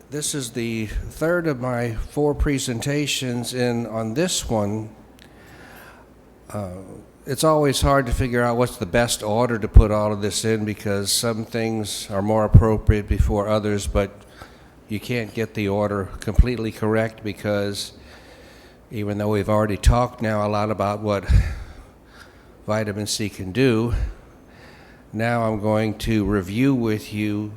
This is the third of my 4 presentations, and on this one, it's always hard to figure out what's the best order to put all of this in because some things are more appropriate before others, but you can't get the order completely correct because even though we've already talked now a lot about what vitamin C can do, now I'm going to review with you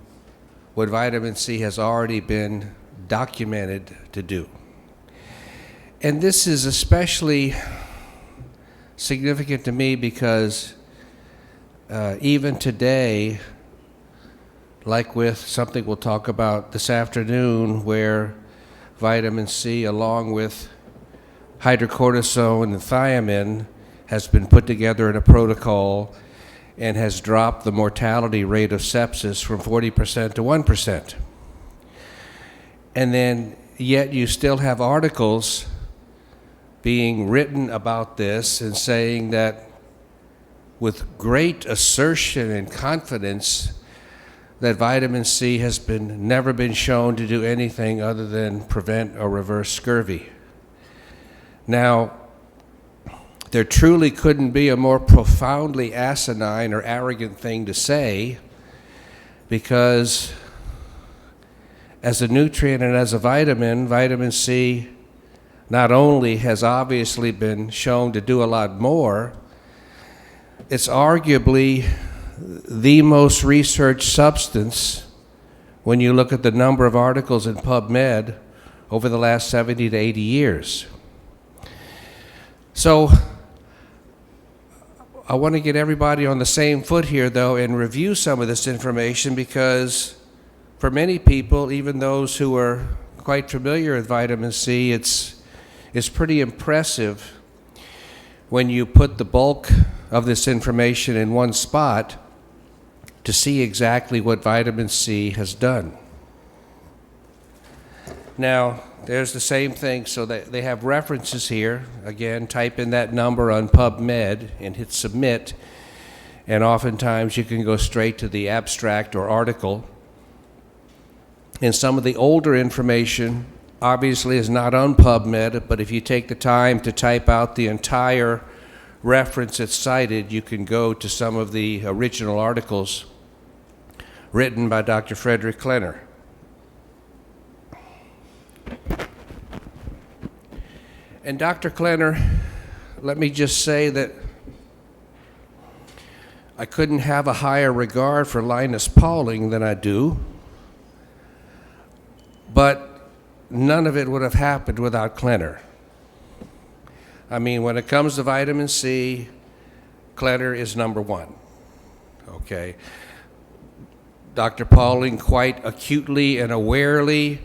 what vitamin C has already been documented to do. And this is especially significant to me because even today, like with something we'll talk about this afternoon, where vitamin C along with hydrocortisone and thiamine has been put together in a protocol and has dropped the mortality rate of sepsis from 40% to 1%. And then yet you still have articles being written about this and saying that with great assertion and confidence that vitamin C has never been shown to do anything other than prevent or reverse scurvy. Now, there truly couldn't be a more profoundly asinine or arrogant thing to say, because as a nutrient and as a vitamin, vitamin C not only has obviously been shown to do a lot more, it's arguably the most researched substance when you look at the number of articles in PubMed over the last 70 to 80 years. So I want to get everybody on the same foot here, though, and review some of this information because for many people, even those who are quite familiar with vitamin C, it's pretty impressive when you put the bulk of this information in one spot to see exactly what vitamin C has done. Now, there's the same thing, so they have references here. Again, type in that number on PubMed and hit submit, and oftentimes you can go straight to the abstract or article. And some of the older information obviously is not on PubMed, but if you take the time to type out the entire reference that's cited, you can go to some of the original articles written by Dr. Frederick Klenner. And Dr. Klenner, let me just say that I couldn't have a higher regard for Linus Pauling than I do, but none of it would have happened without Klenner. I mean, when it comes to vitamin C, Klenner is number one, okay? Dr. Pauling quite acutely and awarely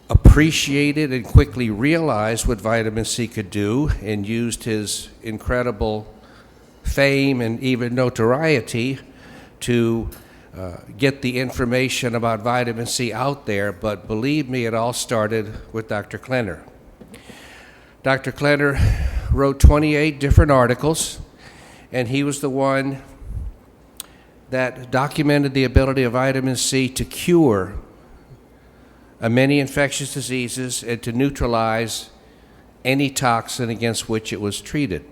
appreciated and quickly realized what vitamin C could do and used his incredible fame and even notoriety to get the information about vitamin C out there, but believe me, it all started with Dr. Klenner. Dr. Klenner wrote 28 different articles, and he was the one that documented the ability of vitamin C to cure many infectious diseases and to neutralize any toxin against which it was treated.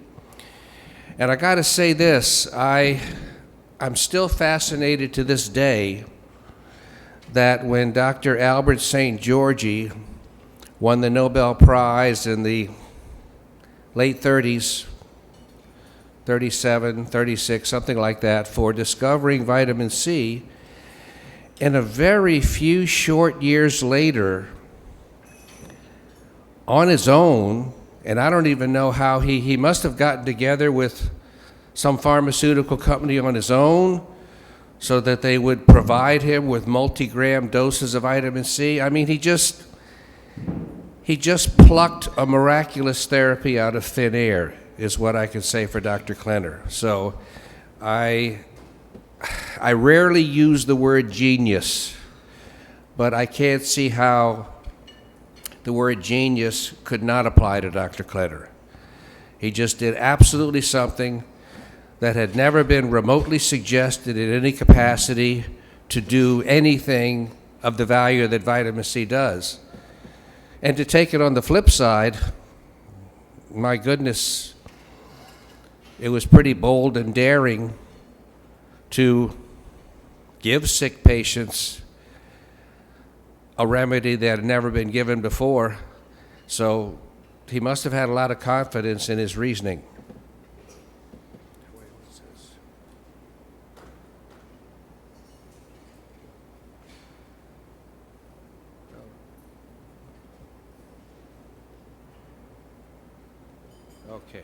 And I got to say this, I'm still fascinated to this day that when Dr. Albert St. Georgi won the Nobel Prize in the late 30s, 37, 36, something like that, for discovering vitamin C, and a very few short years later, on his own, and I don't even know how he must have gotten together with some pharmaceutical company on his own so that they would provide him with multi-gram doses of vitamin C. I mean, he just plucked a miraculous therapy out of thin air, is what I can say for Dr. Klenner. So I rarely use the word genius, but I can't see how the word genius could not apply to Dr. Klenner. He just did absolutely something that had never been remotely suggested in any capacity to do anything of the value that vitamin C does. And to take it on the flip side, my goodness, it was pretty bold and daring to give sick patients a remedy that had never been given before. So he must have had a lot of confidence in his reasoning. Okay.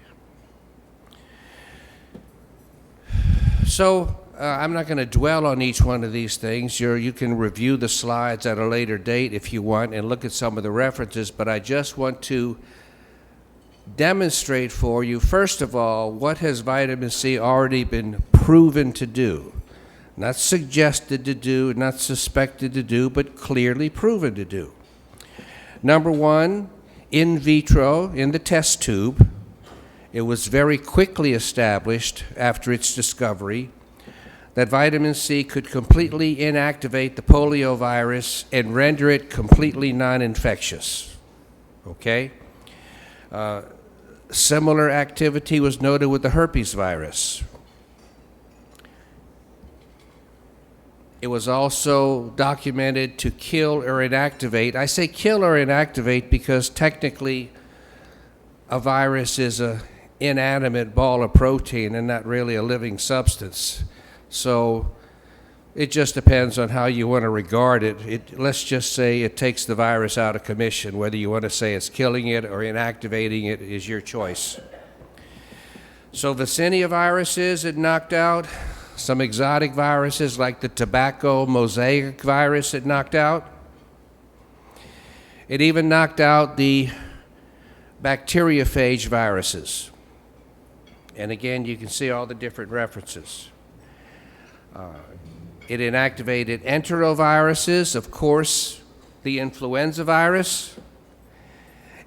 So I'm not going to dwell on each one of these things. You can review the slides at a later date if you want and look at some of the references, but I just want to demonstrate for you, first of all, what has vitamin C already been proven to do. Not suggested to do, not suspected to do, but clearly proven to do. Number one, in vitro, in the test tube, it was very quickly established after its discovery that vitamin C could completely inactivate the polio virus and render it completely non-infectious. Okay? Similar activity was noted with the herpes virus. It was also documented to kill or inactivate. I say kill or inactivate because technically a virus is an inanimate ball of protein and not really a living substance. So it just depends on how you want to regard it. Let's just say it takes the virus out of commission. Whether you want to say it's killing it or inactivating it is your choice. So Yersinia viruses it knocked out. Some exotic viruses like the tobacco mosaic virus it knocked out. It even knocked out the bacteriophage viruses. And again, you can see all the different references. It inactivated enteroviruses, of course, the influenza virus,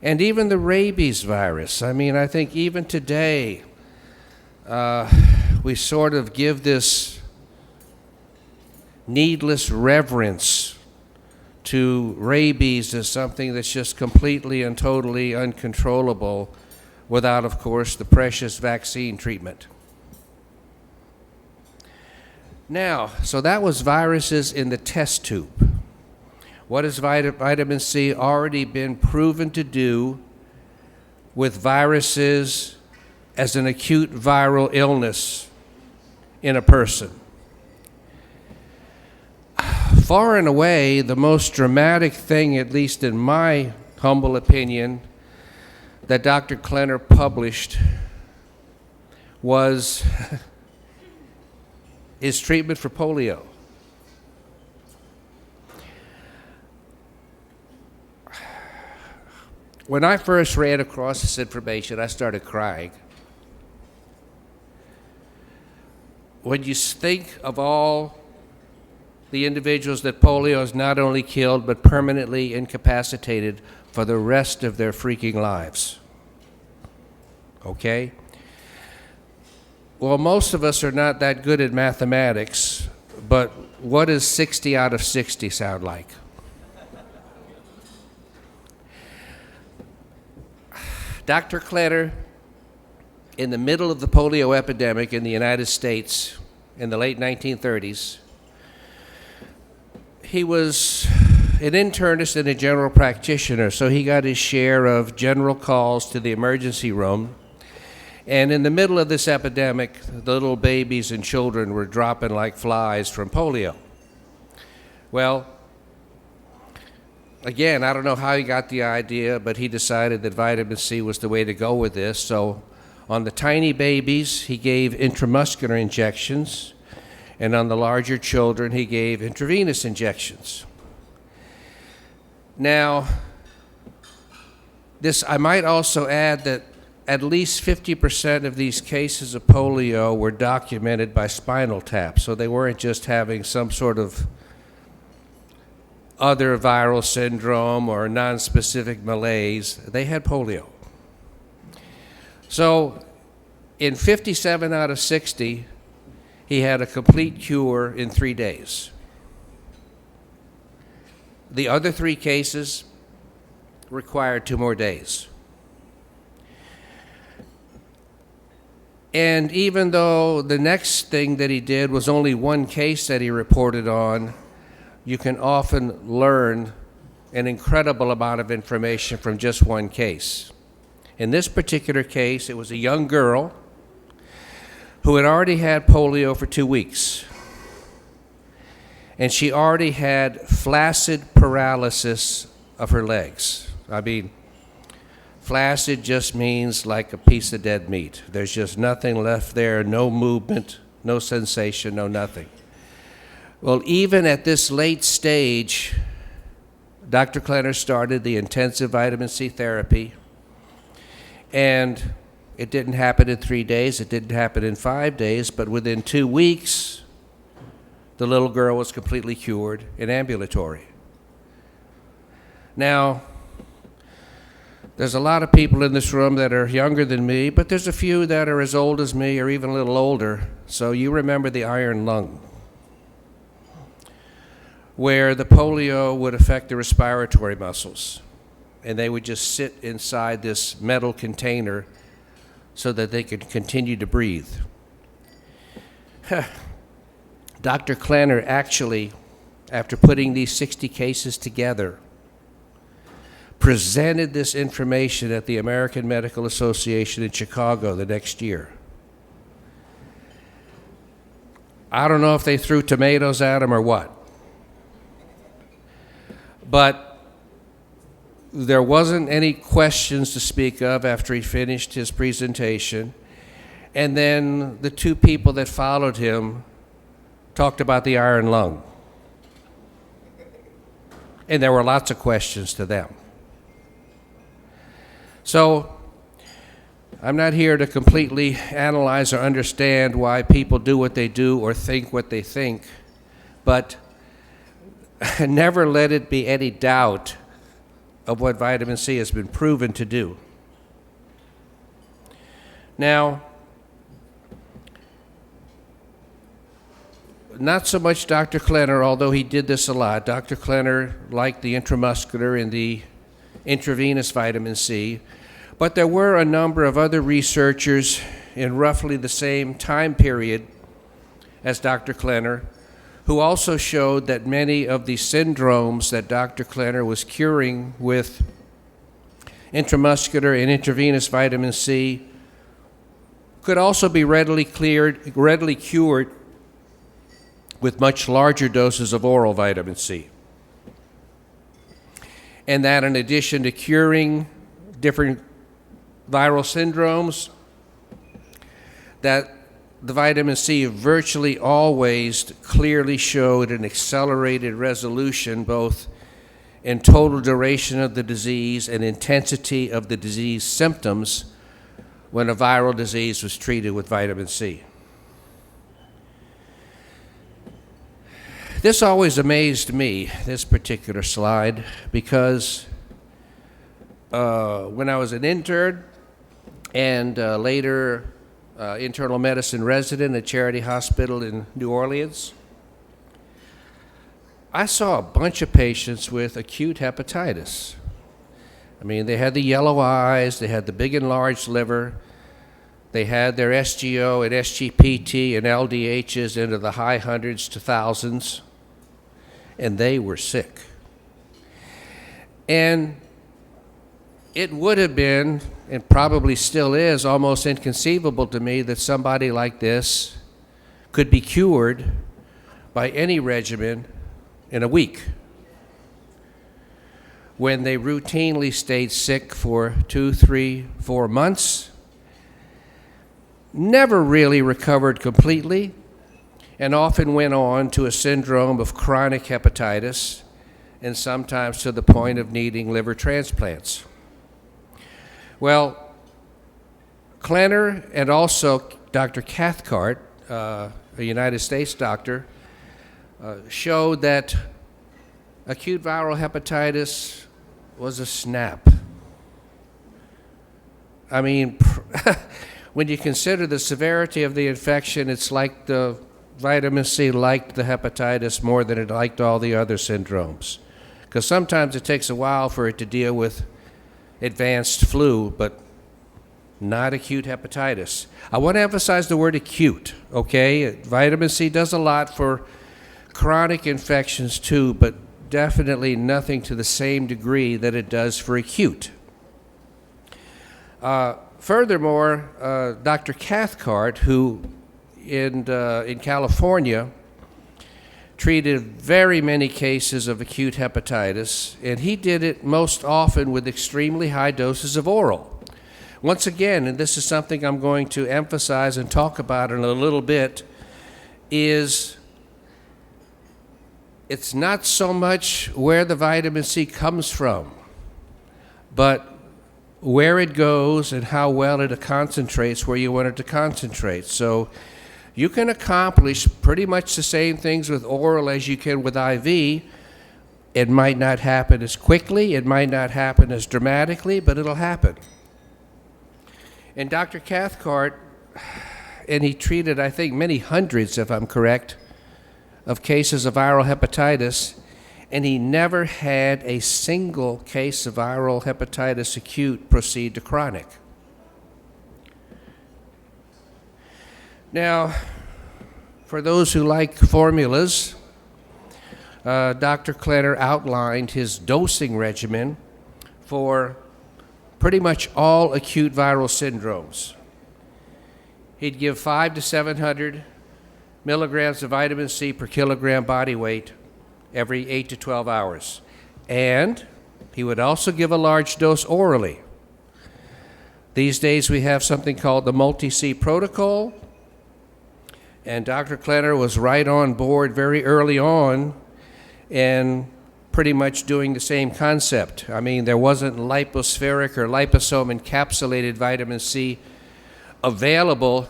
and even the rabies virus. I mean, I think even today, we sort of give this needless reverence to rabies as something that's just completely and totally uncontrollable without, of course, the precious vaccine treatment. Now, so that was viruses in the test tube. What has vitamin C already been proven to do with viruses as an acute viral illness in a person? Far and away, the most dramatic thing, at least in my humble opinion, that Dr. Klenner published was his treatment for polio. When I first ran across this information, I started crying. When you think of all the individuals that polio has not only killed, but permanently incapacitated for the rest of their freaking lives. Okay? Well, most of us are not that good at mathematics, but what does 60 out of 60 sound like? Dr. Klenner, in the middle of the polio epidemic in the United States in the late 1930s, he was an internist and a general practitioner, so he got his share of general calls to the emergency room. And in the middle of this epidemic, the little babies and children were dropping like flies from polio. Well, again, I don't know how he got the idea, but he decided that vitamin C was the way to go with this. So on the tiny babies, he gave intramuscular injections, and on the larger children, he gave intravenous injections. Now, I might also add that at least 50% of these cases of polio were documented by spinal tap, so they weren't just having some sort of other viral syndrome or nonspecific malaise. They had polio. So in 57 out of 60, he had a complete cure in 3 days. The other 3 cases required 2 more days. And even though the next thing that he did was only 1 case that he reported on, you can often learn an incredible amount of information from just 1 case. In this particular case, it was a young girl who had already had polio for 2 weeks. And she already had flaccid paralysis of her legs. I mean, flaccid just means like a piece of dead meat. There's just nothing left there, no movement, no sensation, no nothing. Well, even at this late stage, Dr. Klenner started the intensive vitamin C therapy, and it didn't happen in 3 days, it didn't happen in 5 days, but within 2 weeks, the little girl was completely cured and ambulatory. Now, there's a lot of people in this room that are younger than me, but there's a few that are as old as me or even a little older. So you remember the iron lung, where the polio would affect the respiratory muscles, and they would just sit inside this metal container so that they could continue to breathe. Dr. Klenner actually, after putting these 60 cases together, presented this information at the American Medical Association in Chicago the next year. I don't know if they threw tomatoes at him or what, but there wasn't any questions to speak of after he finished his presentation. And then the 2 people that followed him talked about the iron lung. And there were lots of questions to them. So I'm not here to completely analyze or understand why people do what they do or think what they think, but never let it be any doubt of what vitamin C has been proven to do. Now, not so much Dr. Klenner, although he did this a lot. Dr. Klenner liked the intramuscular and the intravenous vitamin C, but there were a number of other researchers in roughly the same time period as Dr. Klenner who also showed that many of the syndromes that Dr. Klenner was curing with intramuscular and intravenous vitamin C could also be readily cured with much larger doses of oral vitamin C. And that in addition to curing different viral syndromes, that the vitamin C virtually always clearly showed an accelerated resolution both in total duration of the disease and intensity of the disease symptoms when a viral disease was treated with vitamin C. This always amazed me, this particular slide, because when I was an intern and later internal medicine resident at Charity Hospital in New Orleans, I saw a bunch of patients with acute hepatitis. I mean, they had the yellow eyes, they had the big enlarged liver, they had their SGO and SGPT and LDHs into the high hundreds to thousands, and they were sick. And it would have been, and probably still is, almost inconceivable to me that somebody like this could be cured by any regimen in a week, when they routinely stayed sick for 2, 3, 4 months, never really recovered completely, and often went on to a syndrome of chronic hepatitis, and sometimes to the point of needing liver transplants. Well, Klenner and also Dr. Cathcart, a United States doctor, showed that acute viral hepatitis was a snap. I mean, when you consider the severity of the infection, it's like the vitamin C liked the hepatitis more than it liked all the other syndromes, because sometimes it takes a while for it to deal with advanced flu, but not acute hepatitis. I want to emphasize the word acute, okay? Vitamin C does a lot for chronic infections too, but definitely nothing to the same degree that it does for acute. Furthermore, Dr. Cathcart, who in California treated very many cases of acute hepatitis, and he did it most often with extremely high doses of oral. Once again, and this is something I'm going to emphasize and talk about in a little bit, is it's not so much where the vitamin C comes from, but where it goes and how well it concentrates where you want it to concentrate. So you can accomplish pretty much the same things with oral as you can with IV. It might not happen as quickly, it might not happen as dramatically, but it'll happen. And Dr. Cathcart, and he treated, I think, many hundreds, if I'm correct, of cases of viral hepatitis, and he never had a single case of viral hepatitis acute proceed to chronic. Now, for those who like formulas, Dr. Klenner outlined his dosing regimen for pretty much all acute viral syndromes. He'd give 500 to 700 milligrams of vitamin C per kilogram body weight every 8 to 12 hours. And he would also give a large dose orally. These days we have something called the multi-C protocol, and Dr. Klenner was right on board very early on and pretty much doing the same concept. I mean, there wasn't lipospheric or liposome encapsulated vitamin C available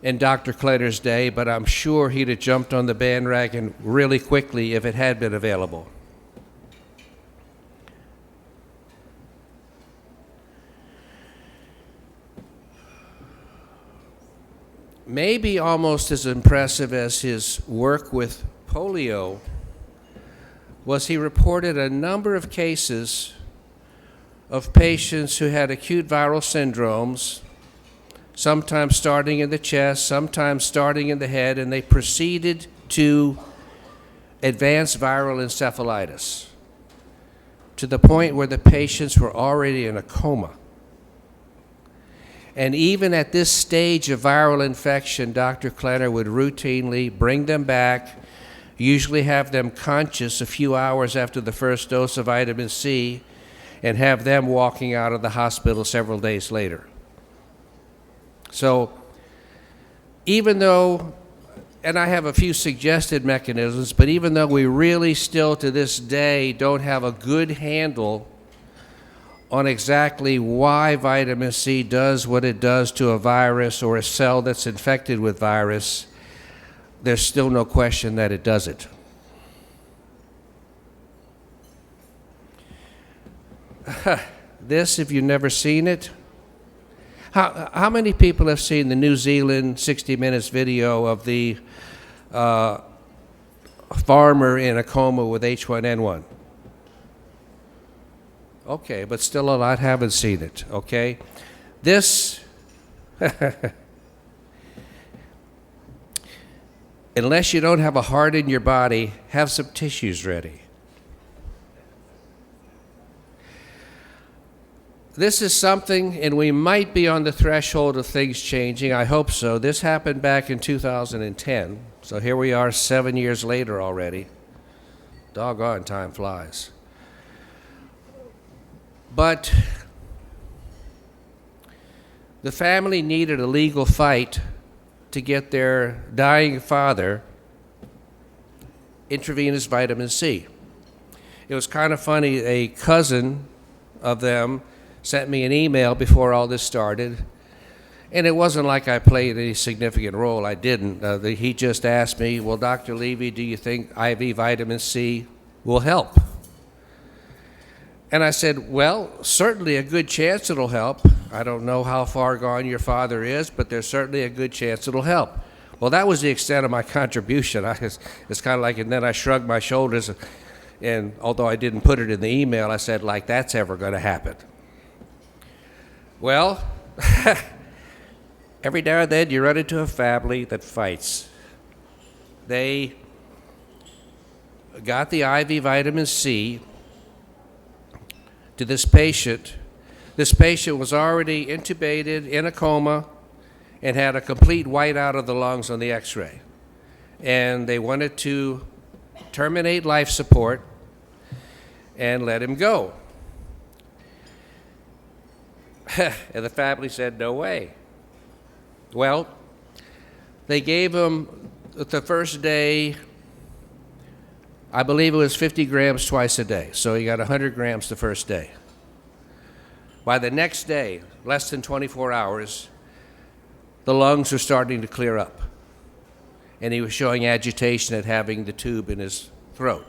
in Dr. Klenner's day, but I'm sure he'd have jumped on the bandwagon really quickly if it had been available. Maybe almost as impressive as his work with polio was he reported a number of cases of patients who had acute viral syndromes, sometimes starting in the chest, sometimes starting in the head, and they proceeded to advanced viral encephalitis to the point where the patients were already in a coma. And even at this stage of viral infection, Dr. Klenner would routinely bring them back, usually have them conscious a few hours after the first dose of vitamin C, and have them walking out of the hospital several days later. So even though, and I have a few suggested mechanisms, but even though we really still to this day don't have a good handle on exactly why vitamin C does what it does to a virus or a cell that's infected with virus, there's still no question that it does it. This, if you've never seen it, how many people have seen the New Zealand 60 Minutes video of the farmer in a coma with H1N1? Okay, but still a lot haven't seen it, okay? This, unless you don't have a heart in your body, have some tissues ready. This is something, and we might be on the threshold of things changing. I hope so. This happened back in 2010, so here we are 7 years later already. Doggone, time flies. But the family needed a legal fight to get their dying father intravenous vitamin C. It was kind of funny, a cousin of them sent me an email before all this started, and it wasn't like I played any significant role. I didn't. He just asked me, well, Dr. Levy, do you think IV vitamin C will help? And I said, well, certainly a good chance it'll help. I don't know how far gone your father is, but there's certainly a good chance it'll help. Well, that was the extent of my contribution. It's kind of like, and then I shrugged my shoulders. And although I didn't put it in the email, I said, like, that's ever going to happen. Well, every now and then you run into a family that fights. They got the IV vitamin C to this patient. This patient was already intubated in a coma and had a complete whiteout of the lungs on the x-ray. And they wanted to terminate life support and let him go. And the family said, no way. Well, they gave him the first day, I believe it was 50 grams twice a day. So he got 100 grams the first day. By the next day, less than 24 hours, the lungs were starting to clear up. And he was showing agitation at having the tube in his throat.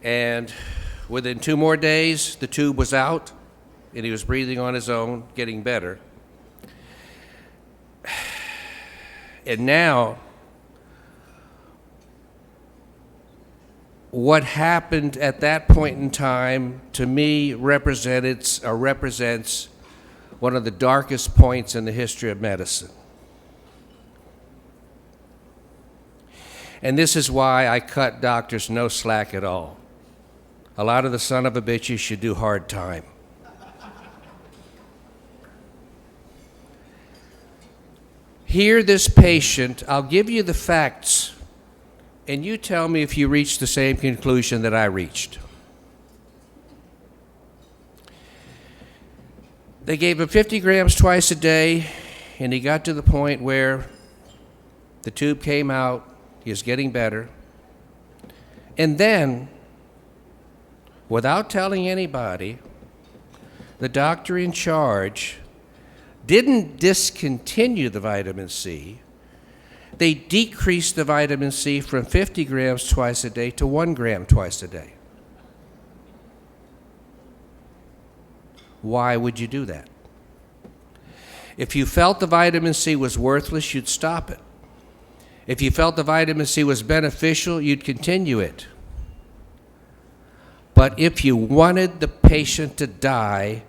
And within 2 more days, the tube was out, and he was breathing on his own, getting better. And now, what happened at that point in time, to me, represents one of the darkest points in the history of medicine. And this is why I cut doctors no slack at all. A lot of the son of a bitches should do hard time. Here, this patient, I'll give you the facts, and you tell me if you reach the same conclusion that I reached. They gave him 50 grams twice a day, and he got to the point where the tube came out, he was getting better. And then, without telling anybody, the doctor in charge didn't discontinue the vitamin C. They decreased the vitamin C from 50 grams twice a day to 1 gram twice a day. Why would you do that? If you felt the vitamin C was worthless, you'd stop it. If you felt the vitamin C was beneficial, you'd continue it. But if you wanted the patient to die,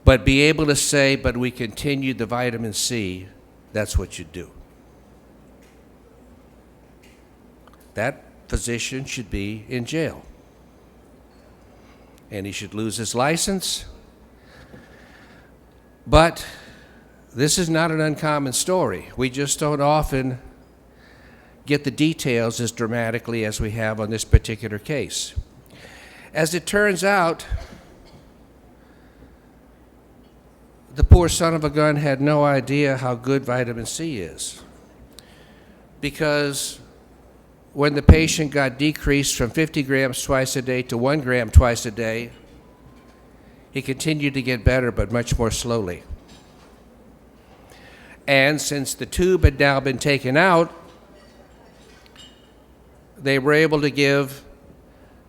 but be able to say, but we continued the vitamin C, that's what you do. That physician should be in jail. And he should lose his license. But this is not an uncommon story. We just don't often get the details as dramatically as we have on this particular case. As it turns out, the poor son of a gun had no idea how good vitamin C is. Because when the patient got decreased from 50 grams twice a day to 1 gram twice a day, he continued to get better, but much more slowly. And since the tube had now been taken out, they were able to give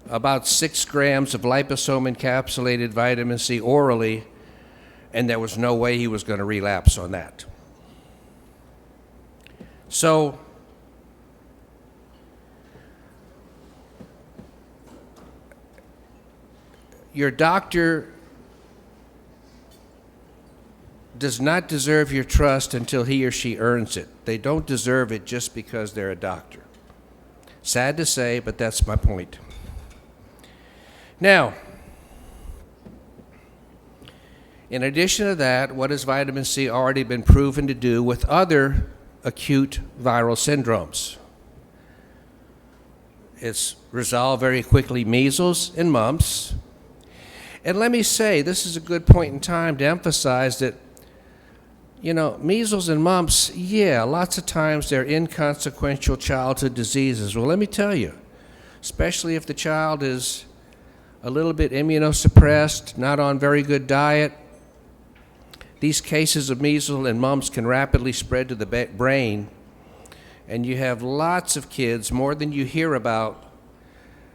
about 6 grams of liposome encapsulated vitamin C orally, and there was no way he was going to relapse on that. So, your doctor does not deserve your trust until he or she earns it. They don't deserve it just because they're a doctor. Sad to say, but that's my point. Now, in addition to that, what has vitamin C already been proven to do with other acute viral syndromes? It's resolved very quickly measles and mumps. And let me say, this is a good point in time to emphasize that, measles and mumps, lots of times they're inconsequential childhood diseases. Well, let me tell you, especially if the child is a little bit immunosuppressed, not on very good diet, these cases of measles and mumps can rapidly spread to the brain, and you have lots of kids, more than you hear about,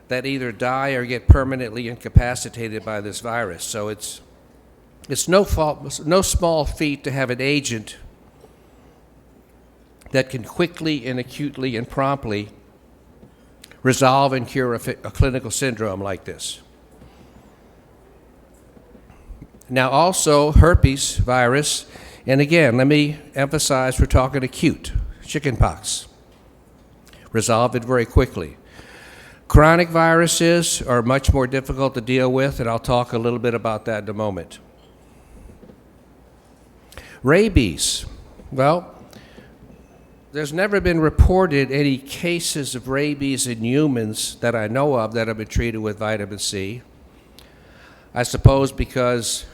that either die or get permanently incapacitated by this virus. So it's no small feat to have an agent that can quickly and acutely and promptly resolve and cure a clinical syndrome like this. Now also herpes virus, and again, let me emphasize we're talking acute, chickenpox. Resolve it very quickly. Chronic viruses are much more difficult to deal with, and I'll talk a little bit about that in a moment. Rabies. Well, there's never been reported any cases of rabies in humans that I know of that have been treated with vitamin C. I suppose because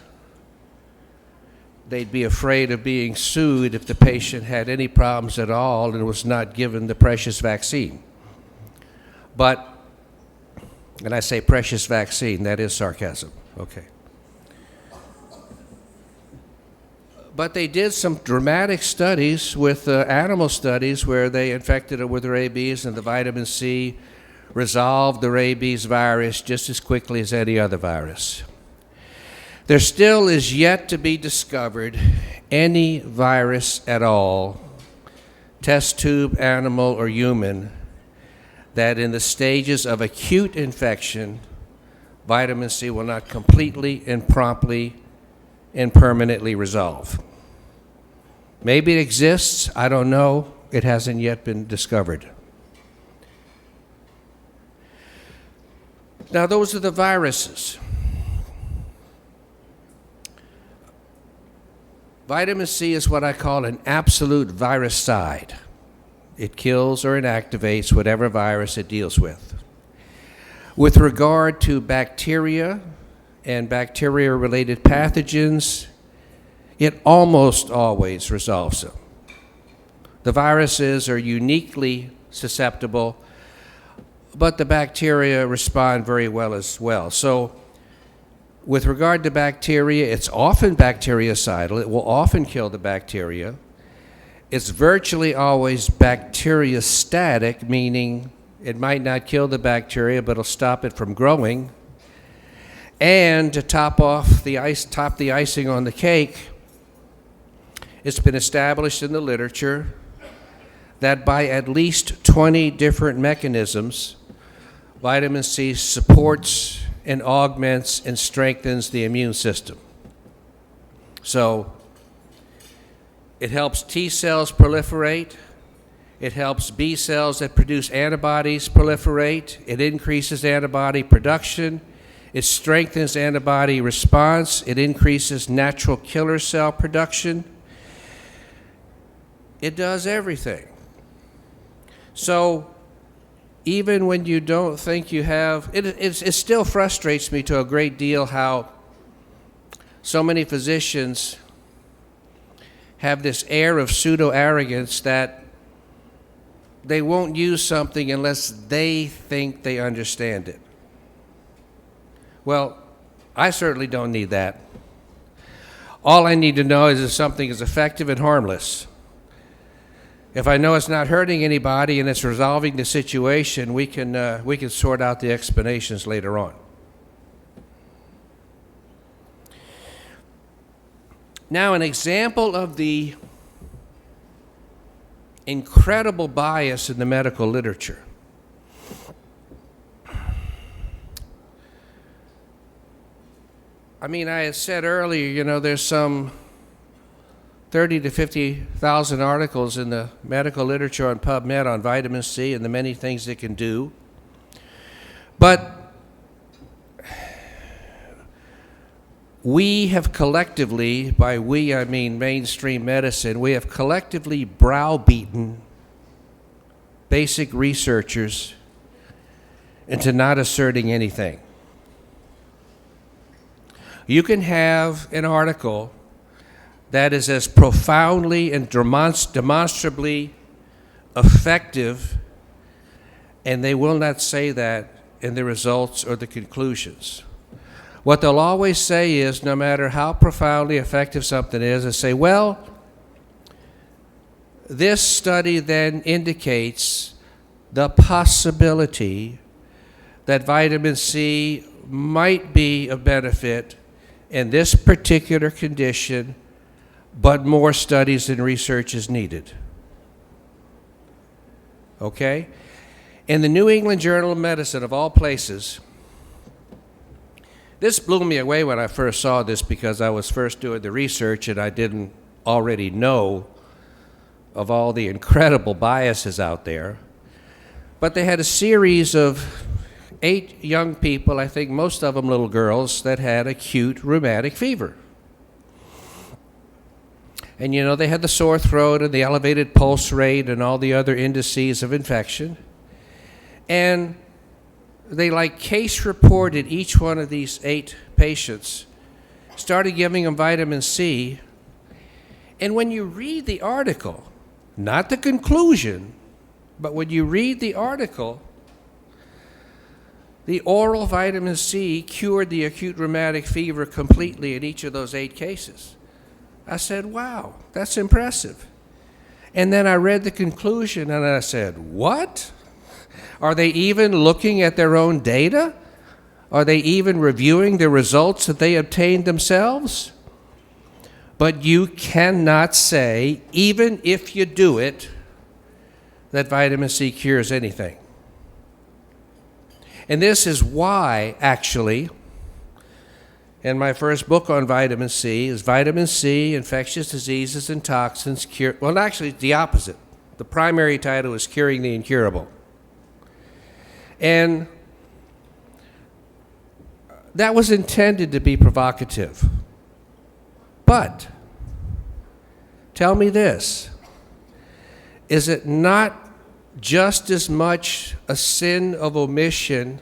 they'd be afraid of being sued if the patient had any problems at all and was not given the precious vaccine. But, and I say precious vaccine, that is sarcasm, okay. But they did some dramatic studies with animal studies where they infected it with rabies, and the vitamin C resolved the rabies virus just as quickly as any other virus. There still is yet to be discovered any virus at all, test tube, animal, or human, that in the stages of acute infection, vitamin C will not completely and promptly and permanently resolve. Maybe it exists, I don't know. It hasn't yet been discovered. Now those are the viruses. Vitamin C is what I call an absolute viricide. It kills or inactivates whatever virus it deals with. With regard to bacteria and bacteria-related pathogens, it almost always resolves them. The viruses are uniquely susceptible, but the bacteria respond very well as well. So with regard to bacteria, it's often bactericidal. It will often kill the bacteria. It's virtually always bacteriostatic, meaning it might not kill the bacteria, but it'll stop it from growing. And to top the icing on the cake, it's been established in the literature that by at least 20 different mechanisms, vitamin C supports and augments and strengthens the immune system. So it helps T cells proliferate. It helps B cells that produce antibodies proliferate. It increases antibody production. It strengthens antibody response. It increases natural killer cell production. It does everything. So even when you don't think you have, it still frustrates me to a great deal how so many physicians have this air of pseudo-arrogance that they won't use something unless they think they understand it. Well, I certainly don't need that. All I need to know is if something is effective and harmless. If I know it's not hurting anybody and it's resolving the situation, we can sort out the explanations later on. Now, an example of the incredible bias in the medical literature. I mean, I had said earlier, there's some 30 to 50,000 articles in the medical literature on PubMed on vitamin C and the many things it can do. But we have collectively, by we I mean mainstream medicine, we have collectively browbeaten basic researchers into not asserting anything. You can have an article that is as profoundly and demonstrably effective, and they will not say that in the results or the conclusions. What they'll always say is, no matter how profoundly effective something is, they say, well, this study then indicates the possibility that vitamin C might be of benefit in this particular condition, but more studies and research is needed. Okay? In the New England Journal of Medicine, of all places, this blew me away when I first saw this because I was first doing the research and I didn't already know of all the incredible biases out there. But they had a series of 8 young people, I think most of them little girls, that had acute rheumatic fever. And you know, they had the sore throat and the elevated pulse rate and all the other indices of infection. And they case reported each one of these 8 patients, started giving them vitamin C. And when you read the article, not the conclusion, but when you read the article, the oral vitamin C cured the acute rheumatic fever completely in each of those 8 cases. I said, wow, that's impressive. And then I read the conclusion and I said, what? Are they even looking at their own data? Are they even reviewing the results that they obtained themselves? But you cannot say, even if you do it, that vitamin C cures anything. And this is why, actually, in my first book on vitamin C, is Vitamin C, Infectious Diseases and Toxins Cure. Well, actually, it's the opposite. The primary title is Curing the Incurable. And that was intended to be provocative. But tell me this, is it not just as much a sin of omission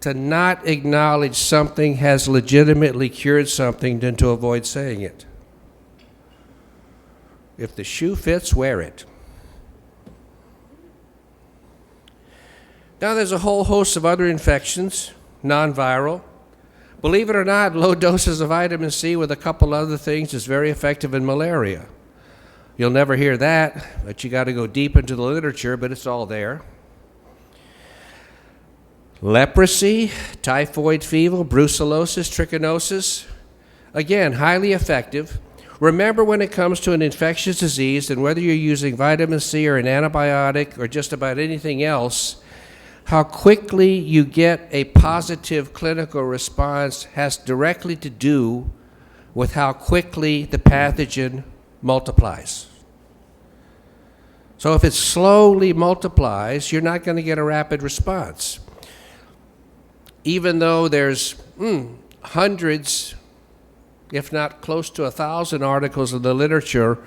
to not acknowledge something has legitimately cured something than to avoid saying it? If the shoe fits, wear it. Now there's a whole host of other infections, non-viral. Believe it or not, low doses of vitamin C with a couple other things is very effective in malaria. You'll never hear that, but you got to go deep into the literature, but it's all there. Leprosy, typhoid fever, brucellosis, trichinosis, again, highly effective. Remember, when it comes to an infectious disease, and whether you're using vitamin C or an antibiotic or just about anything else, how quickly you get a positive clinical response has directly to do with how quickly the pathogen multiplies. So if it slowly multiplies, you're not going to get a rapid response. Even though there's hundreds, if not close to 1,000 articles in the literature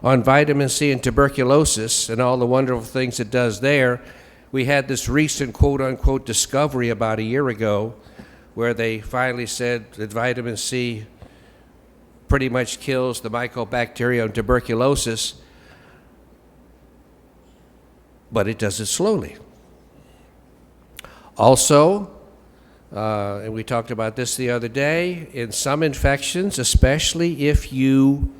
on vitamin C and tuberculosis and all the wonderful things it does there, we had this recent quote-unquote discovery about a year ago where they finally said that vitamin C pretty much kills the mycobacterium tuberculosis, but it does it slowly. Also, and we talked about this the other day, in some infections, especially if you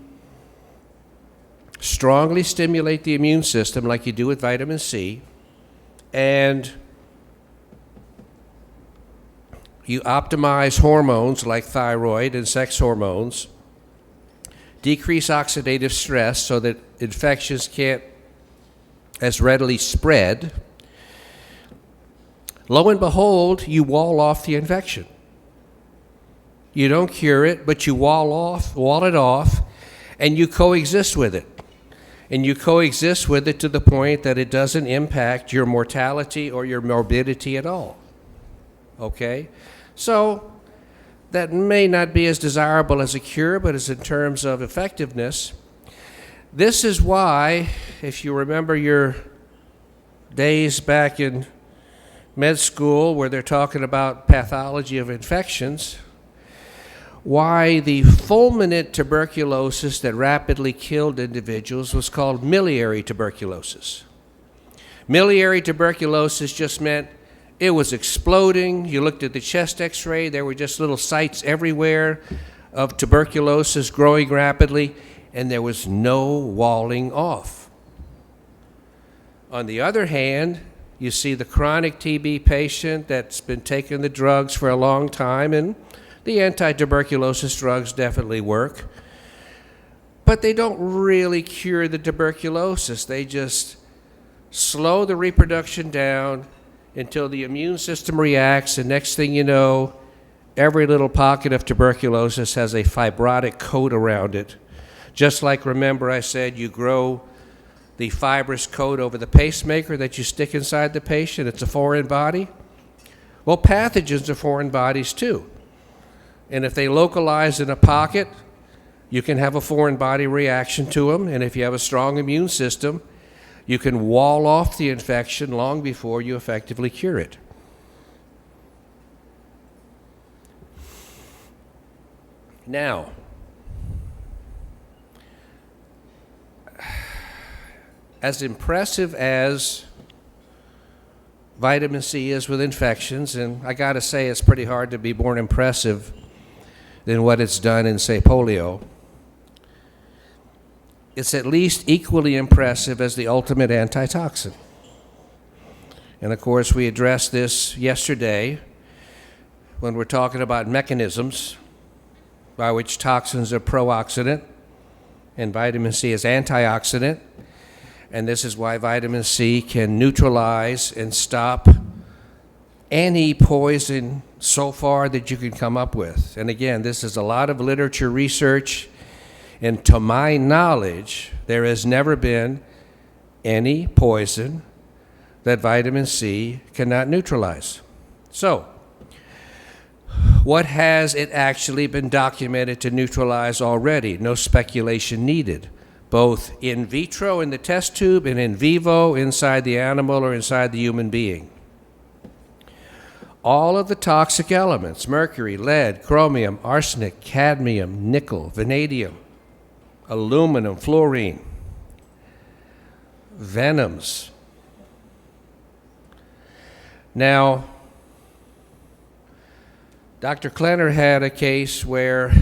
strongly stimulate the immune system like you do with vitamin C, and you optimize hormones like thyroid and sex hormones, decrease oxidative stress so that infections can't as readily spread, lo and behold, you wall off the infection. You don't cure it, but you wall it off, and you coexist with it. And you coexist with it to the point that it doesn't impact your mortality or your morbidity at all. Okay? So that may not be as desirable as a cure, but as in terms of effectiveness. This is why, if you remember your days back in med school where they're talking about pathology of infections, why the fulminant tuberculosis that rapidly killed individuals was called miliary tuberculosis. Miliary tuberculosis just meant it was exploding. You looked at the chest x-ray, there were just little sites everywhere of tuberculosis growing rapidly, and there was no walling off. On the other hand, you see the chronic TB patient that's been taking the drugs for a long time, and the anti-tuberculosis drugs definitely work, but they don't really cure the tuberculosis. They just slow the reproduction down until the immune system reacts, and next thing you know, every little pocket of tuberculosis has a fibrotic coat around it. Just like, remember I said, you grow the fibrous coat over the pacemaker that you stick inside the patient. It's a foreign body. Well, pathogens are foreign bodies too. And if they localize in a pocket, you can have a foreign body reaction to them. And if you have a strong immune system, you can wall off the infection long before you effectively cure it. Now, as impressive as vitamin C is with infections, and I got to say it's pretty hard to be more impressive than what it's done in, say, polio, it's at least equally impressive as the ultimate antitoxin. And of course, we addressed this yesterday when we're talking about mechanisms by which toxins are pro-oxidant and vitamin C is antioxidant. And this is why vitamin C can neutralize and stop any poison so far that you can come up with. And again, this is a lot of literature research, and to my knowledge, there has never been any poison that vitamin C cannot neutralize. So, what has it actually been documented to neutralize already? No speculation needed. Both in vitro in the test tube and in vivo inside the animal or inside the human being. All of the toxic elements, mercury, lead, chromium, arsenic, cadmium, nickel, vanadium, aluminum, fluorine, venoms. Now, Dr. Klenner had a case where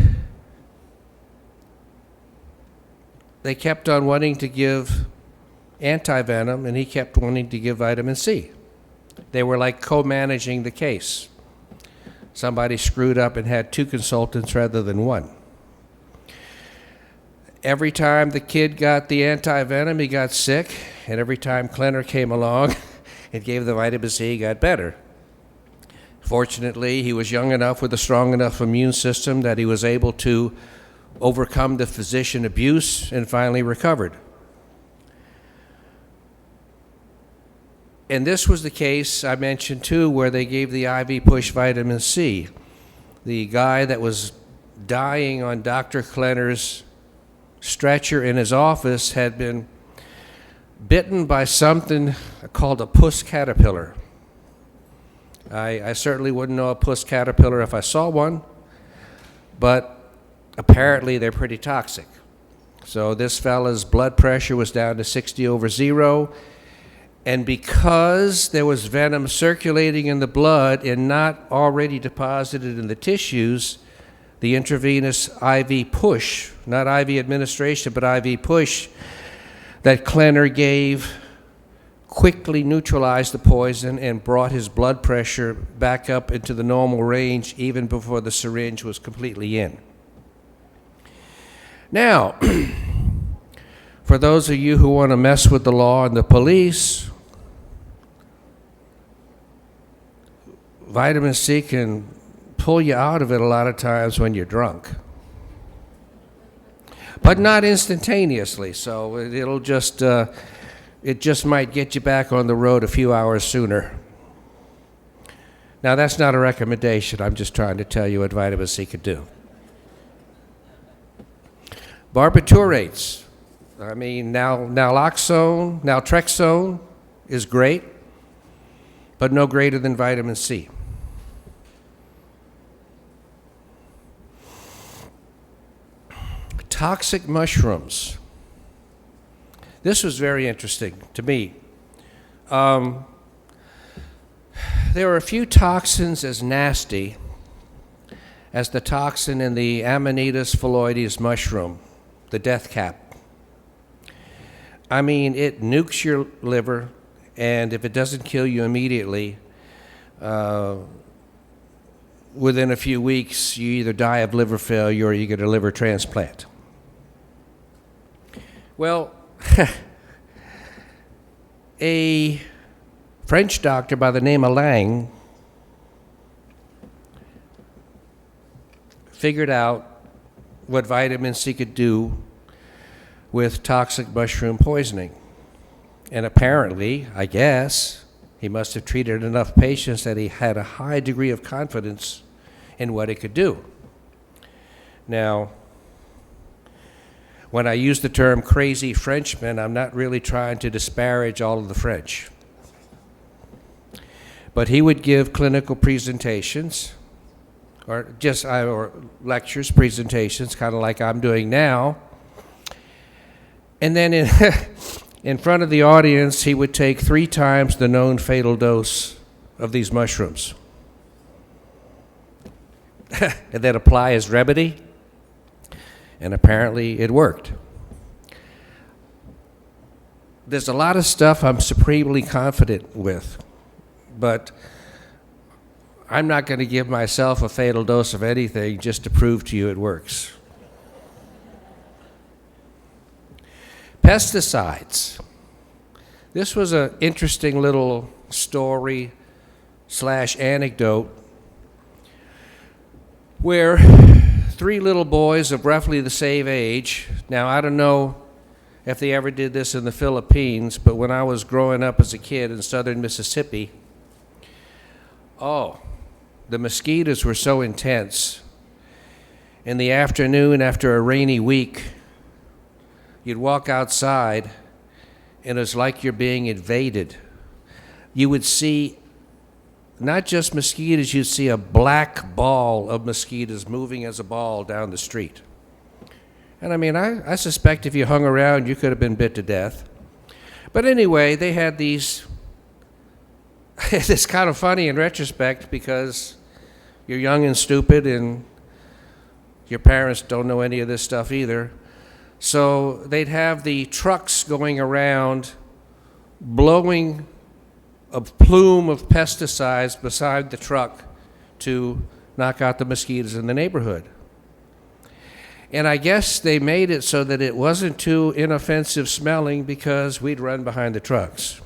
they kept on wanting to give antivenom, and he kept wanting to give vitamin C. They were like co-managing the case. Somebody screwed up and had two consultants rather than one. Every time the kid got the antivenom, he got sick, and every time Klenner came along and gave the vitamin C, he got better. Fortunately, he was young enough with a strong enough immune system that he was able to overcome the physician abuse and finally recovered. And this was the case I mentioned too, where they gave the IV push vitamin C. The guy that was dying on Dr. Klenner's stretcher in his office had been bitten by something called a puss caterpillar. I certainly wouldn't know a puss caterpillar if I saw one, but apparently they're pretty toxic. So this fella's blood pressure was down to 60/0, and because there was venom circulating in the blood and not already deposited in the tissues, the intravenous IV push, not IV administration, but IV push that Klenner gave quickly neutralized the poison and brought his blood pressure back up into the normal range even before the syringe was completely in. Now, for those of you who want to mess with the law and the police, vitamin C can pull you out of it a lot of times when you're drunk. But not instantaneously, so it'll just, it just might get you back on the road a few hours sooner. Now, that's not a recommendation. I'm just trying to tell you what vitamin C could do. Barbiturates. I mean, naltrexone is great, but no greater than vitamin C. Toxic mushrooms. This was very interesting to me. There are a few toxins as nasty as the toxin in the Amanita phalloides mushroom, the death cap. I mean, it nukes your liver, and if it doesn't kill you immediately, within a few weeks, you either die of liver failure or you get a liver transplant. Well, a French doctor by the name of Lang figured out what vitamin C could do with toxic mushroom poisoning. And apparently, I guess, he must have treated enough patients that he had a high degree of confidence in what it could do. Now, when I use the term crazy Frenchman, I'm not really trying to disparage all of the French. But he would give clinical presentations, or lectures, presentations, kind of like I'm doing now. And then in front of the audience, he would take 3 times the known fatal dose of these mushrooms and then apply his remedy. And apparently it worked. There's a lot of stuff I'm supremely confident with, but I'm not going to give myself a fatal dose of anything just to prove to you it works. Pesticides. This was an interesting little story / anecdote where 3 little boys of roughly the same age. Now, I don't know if they ever did this in the Philippines, but when I was growing up as a kid in southern Mississippi, the mosquitoes were so intense. In the afternoon after a rainy week, you'd walk outside and it was like you're being invaded. You would see not just mosquitoes, you'd see a black ball of mosquitoes moving as a ball down the street. And I mean, I suspect if you hung around, you could have been bit to death. But anyway, they had these, it's kind of funny in retrospect because you're young and stupid and your parents don't know any of this stuff either. So they'd have the trucks going around blowing a plume of pesticides beside the truck to knock out the mosquitoes in the neighborhood. And I guess they made it so that it wasn't too inoffensive smelling because we'd run behind the trucks.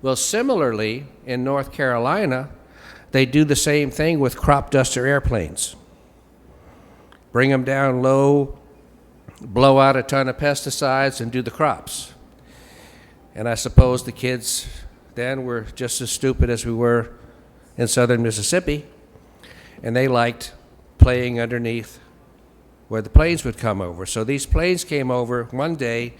Well, similarly, in North Carolina, they do the same thing with crop duster airplanes. Bring them down low, blow out a ton of pesticides, and do the crops. And I suppose the kids then were just as stupid as we were in southern Mississippi, and they liked playing underneath where the planes would come over. So these planes came over one day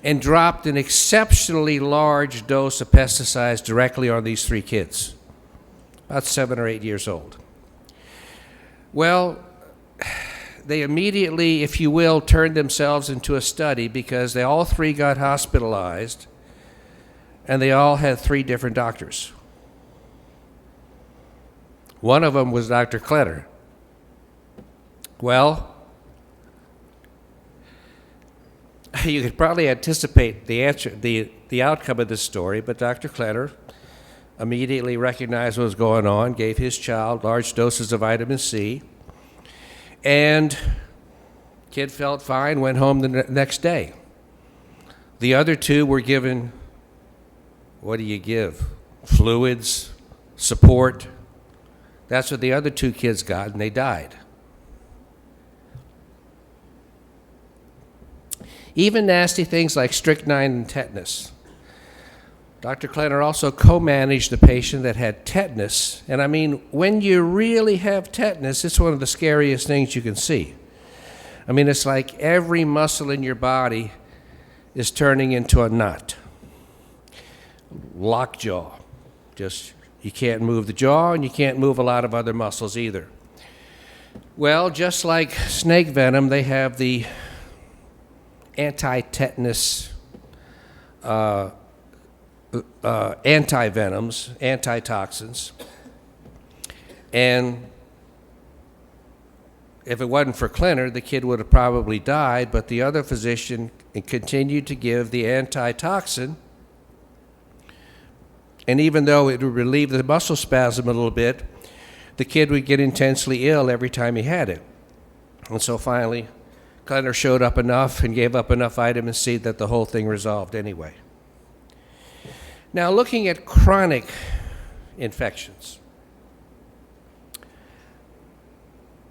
and dropped an exceptionally large dose of pesticides directly on these 3 kids, about 7 or 8 years old. Well, they immediately, if you will, turned themselves into a study because they all 3 got hospitalized and they all had 3 different doctors. One of them was Dr. Kletter. Well, you could probably anticipate the answer, the outcome of this story, but Dr. Kletter immediately recognized what was going on, gave his child large doses of vitamin C, and kid felt fine, went home the next day. The other 2 were given, what do you give? Fluids, support. That's what the other 2 kids got, and they died. Even nasty things like strychnine and tetanus. Dr. Kletter also co-managed a patient that had tetanus. And I mean, when you really have tetanus, it's one of the scariest things you can see. I mean, it's like every muscle in your body is turning into a knot. Lockjaw. Just, you can't move the jaw and you can't move a lot of other muscles either. Well, just like snake venom, they have the anti-tetanus anti-venoms, antitoxins. And if it wasn't for Kletter, the kid would have probably died, but the other physician continued to give the antitoxin. And even though it would relieve the muscle spasm a little bit, the kid would get intensely ill every time he had it. And so finally, kind of showed up enough and gave up enough vitamin C that the whole thing resolved anyway. Now, looking at chronic infections,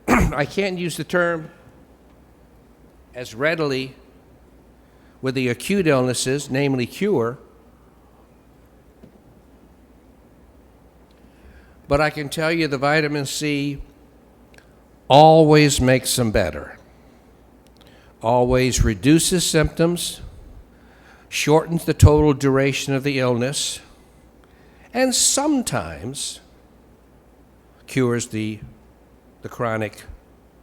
I can't use the term as readily with the acute illnesses, namely cure, but I can tell you the vitamin C always makes them better, always reduces symptoms, shortens the total duration of the illness, and sometimes cures the chronic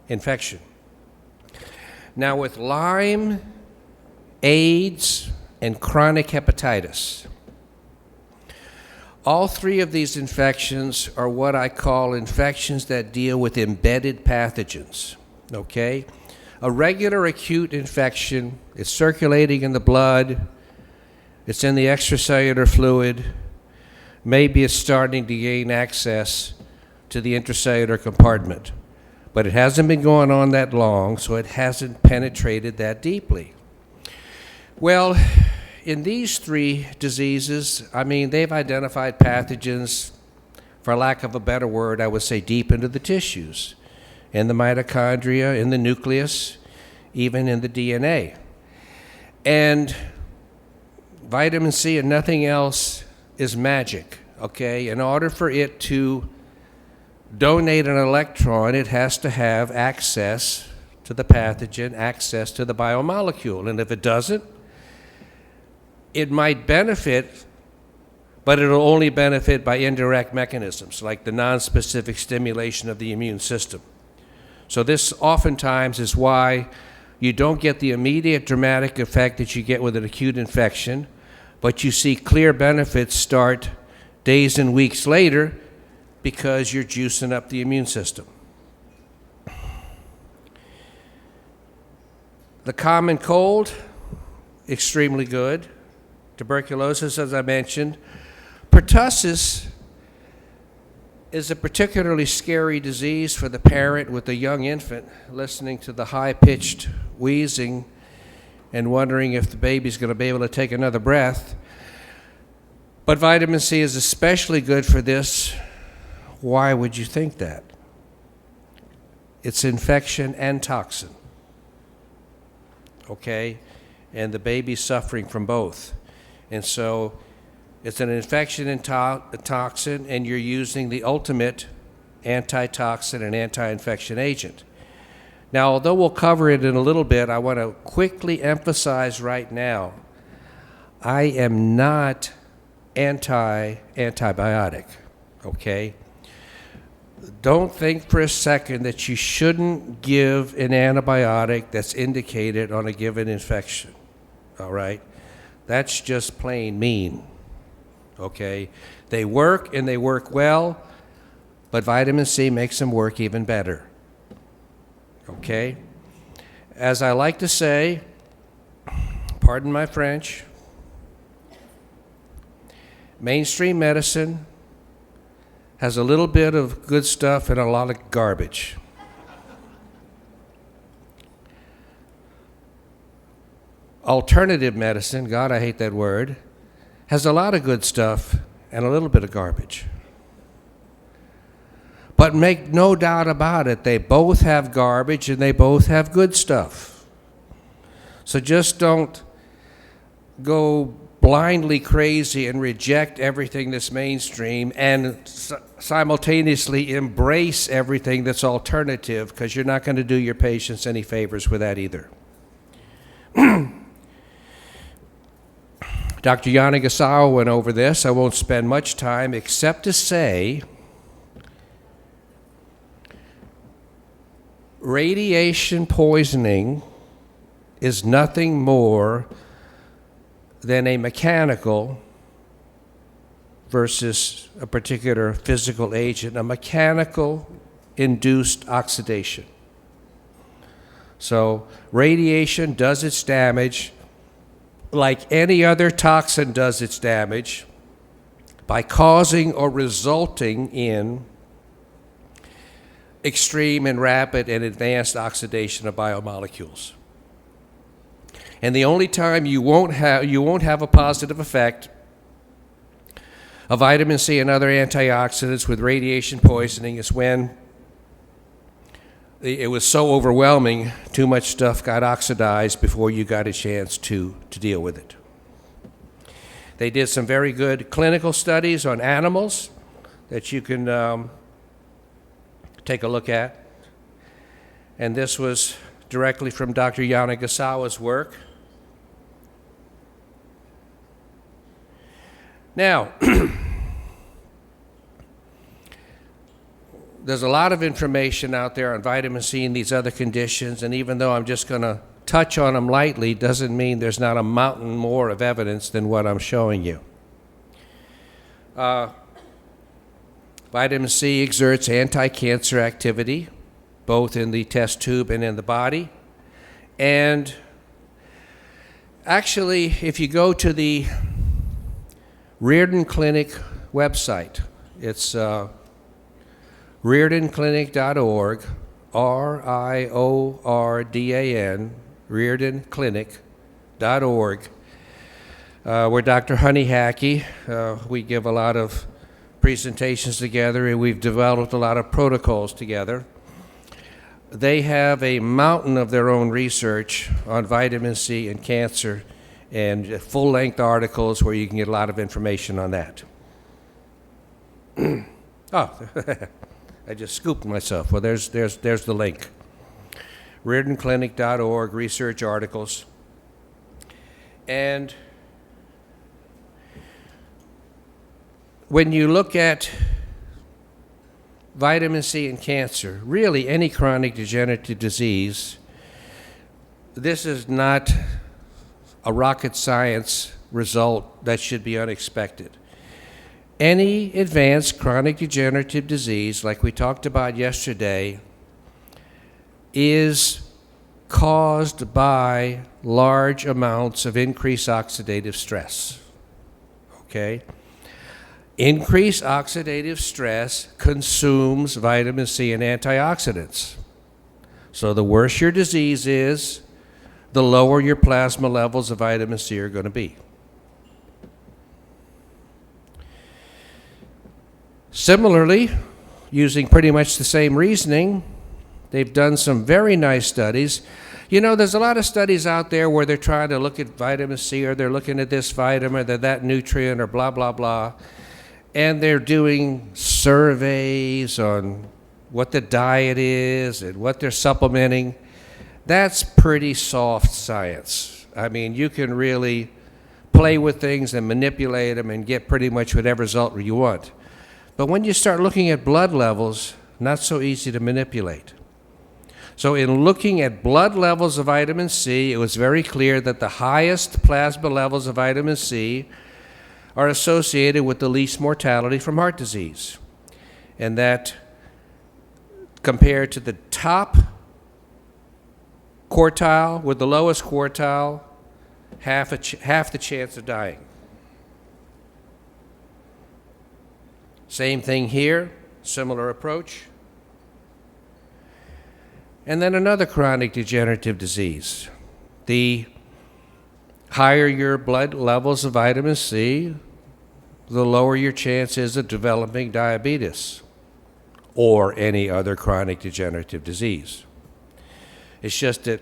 infection. Now, with Lyme, AIDS, and chronic hepatitis, all three of these infections are what I call infections that deal with embedded pathogens, okay? A regular acute infection is circulating in the blood, it's in the extracellular fluid, maybe it's starting to gain access to the intracellular compartment, but it hasn't been going on that long, so it hasn't penetrated that deeply. Well, in these three diseases, I mean, they've identified pathogens, for lack of a better word, I would say deep into the tissues, in the mitochondria, in the nucleus, even in the DNA. And vitamin C and nothing else is magic, okay? In order for it to donate an electron, it has to have access to the pathogen, access to the biomolecule. And if it doesn't, it might benefit, but it'll only benefit by indirect mechanisms, like the nonspecific stimulation of the immune system. So this oftentimes is why you don't get the immediate dramatic effect that you get with an acute infection, but you see clear benefits start days and weeks later because you're juicing up the immune system. The common cold, extremely good. Tuberculosis, as I mentioned. Pertussis is a particularly scary disease for the parent with a young infant listening to the high-pitched wheezing and wondering if the baby's going to be able to take another breath. But vitamin C is especially good for this. Why would you think that? It's infection and toxin, okay? And the baby's suffering from both. And so it's an infection and toxin, and you're using the ultimate antitoxin and anti-infection agent. Now, although we'll cover it in a little bit, I want to quickly emphasize right now, I am not anti-antibiotic, okay? Don't think for a second that you shouldn't give an antibiotic that's indicated on a given infection, all right? That's just plain mean, okay? They work and they work well, but vitamin C makes them work even better, okay? As I like to say, pardon my French, mainstream medicine has a little bit of good stuff and a lot of garbage. Alternative medicine, God, I hate that word, has a lot of good stuff and a little bit of garbage. But make no doubt about it, they both have garbage and they both have good stuff. So just don't go blindly crazy and reject everything that's mainstream and simultaneously embrace everything that's alternative, because you're not going to do your patients any favors with that either. Dr. Yanagisawa went over this. I won't spend much time except to say radiation poisoning is nothing more than a mechanical versus a particular physical agent, a mechanical induced oxidation. So radiation does its damage like any other toxin does its damage by causing or resulting in extreme and rapid and advanced oxidation of biomolecules. And the only time you won't have a positive effect of vitamin C and other antioxidants with radiation poisoning is when it was so overwhelming, too much stuff got oxidized before you got a chance to deal with it. They did some very good clinical studies on animals that you can take a look at. And this was directly from Dr. Yanagisawa's work. Now, there's a lot of information out there on vitamin C and these other conditions, and even though I'm just going to touch on them lightly, doesn't mean there's not a mountain more of evidence than what I'm showing you. Vitamin C exerts anti-cancer activity, both in the test tube and in the body. And actually, if you go to the Reardon Clinic website, it's reardonclinic.org, R-I-O-R-D-A-N, reardonclinic.org, where Dr. Honeyhackey, we give a lot of presentations together, and we've developed a lot of protocols together. They have a mountain of their own research on vitamin C and cancer, and full-length articles where you can get a lot of information on that. Oh, I just scooped myself. Well, there's the link. reardonclinic.org, research articles. And when you look at vitamin C and cancer, really any chronic degenerative disease, this is not a rocket science result that should be unexpected. Any advanced chronic degenerative disease, like we talked about yesterday, is caused by large amounts of increased oxidative stress. Okay? Increased oxidative stress consumes vitamin C and antioxidants. So the worse your disease is, the lower your plasma levels of vitamin C are going to be. Similarly, using pretty much the same reasoning, they've done some very nice studies. You know, there's a lot of studies out there where they're trying to look at vitamin C, or they're looking at this vitamin, or that nutrient, or blah, blah, blah. And they're doing surveys on what the diet is and what they're supplementing. That's pretty soft science. I mean, you can really play with things and manipulate them and get pretty much whatever result you want. But when you start looking at blood levels, not so easy to manipulate. So in looking at blood levels of vitamin C, it was very clear that the highest plasma levels of vitamin C are associated with the least mortality from heart disease. And that compared to the top quartile with the lowest quartile, half the chance of dying. Same thing here, similar approach. And then another chronic degenerative disease. The higher your blood levels of vitamin C, the lower your chance is of developing diabetes or any other chronic degenerative disease. It's just that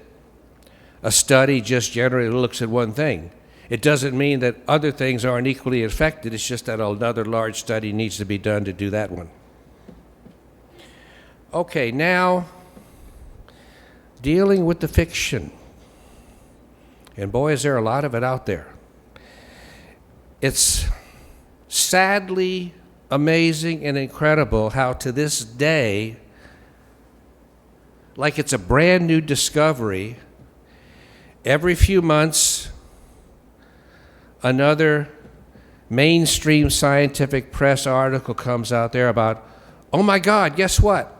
a study just generally looks at one thing. It doesn't mean that other things aren't equally affected. It's just that another large study needs to be done to do that one. Okay, now dealing with the fiction. And boy, is there a lot of it out there. It's sadly amazing and incredible how to this day, like it's a brand new discovery, every few months, another mainstream scientific press article comes out there about, oh my God, guess what?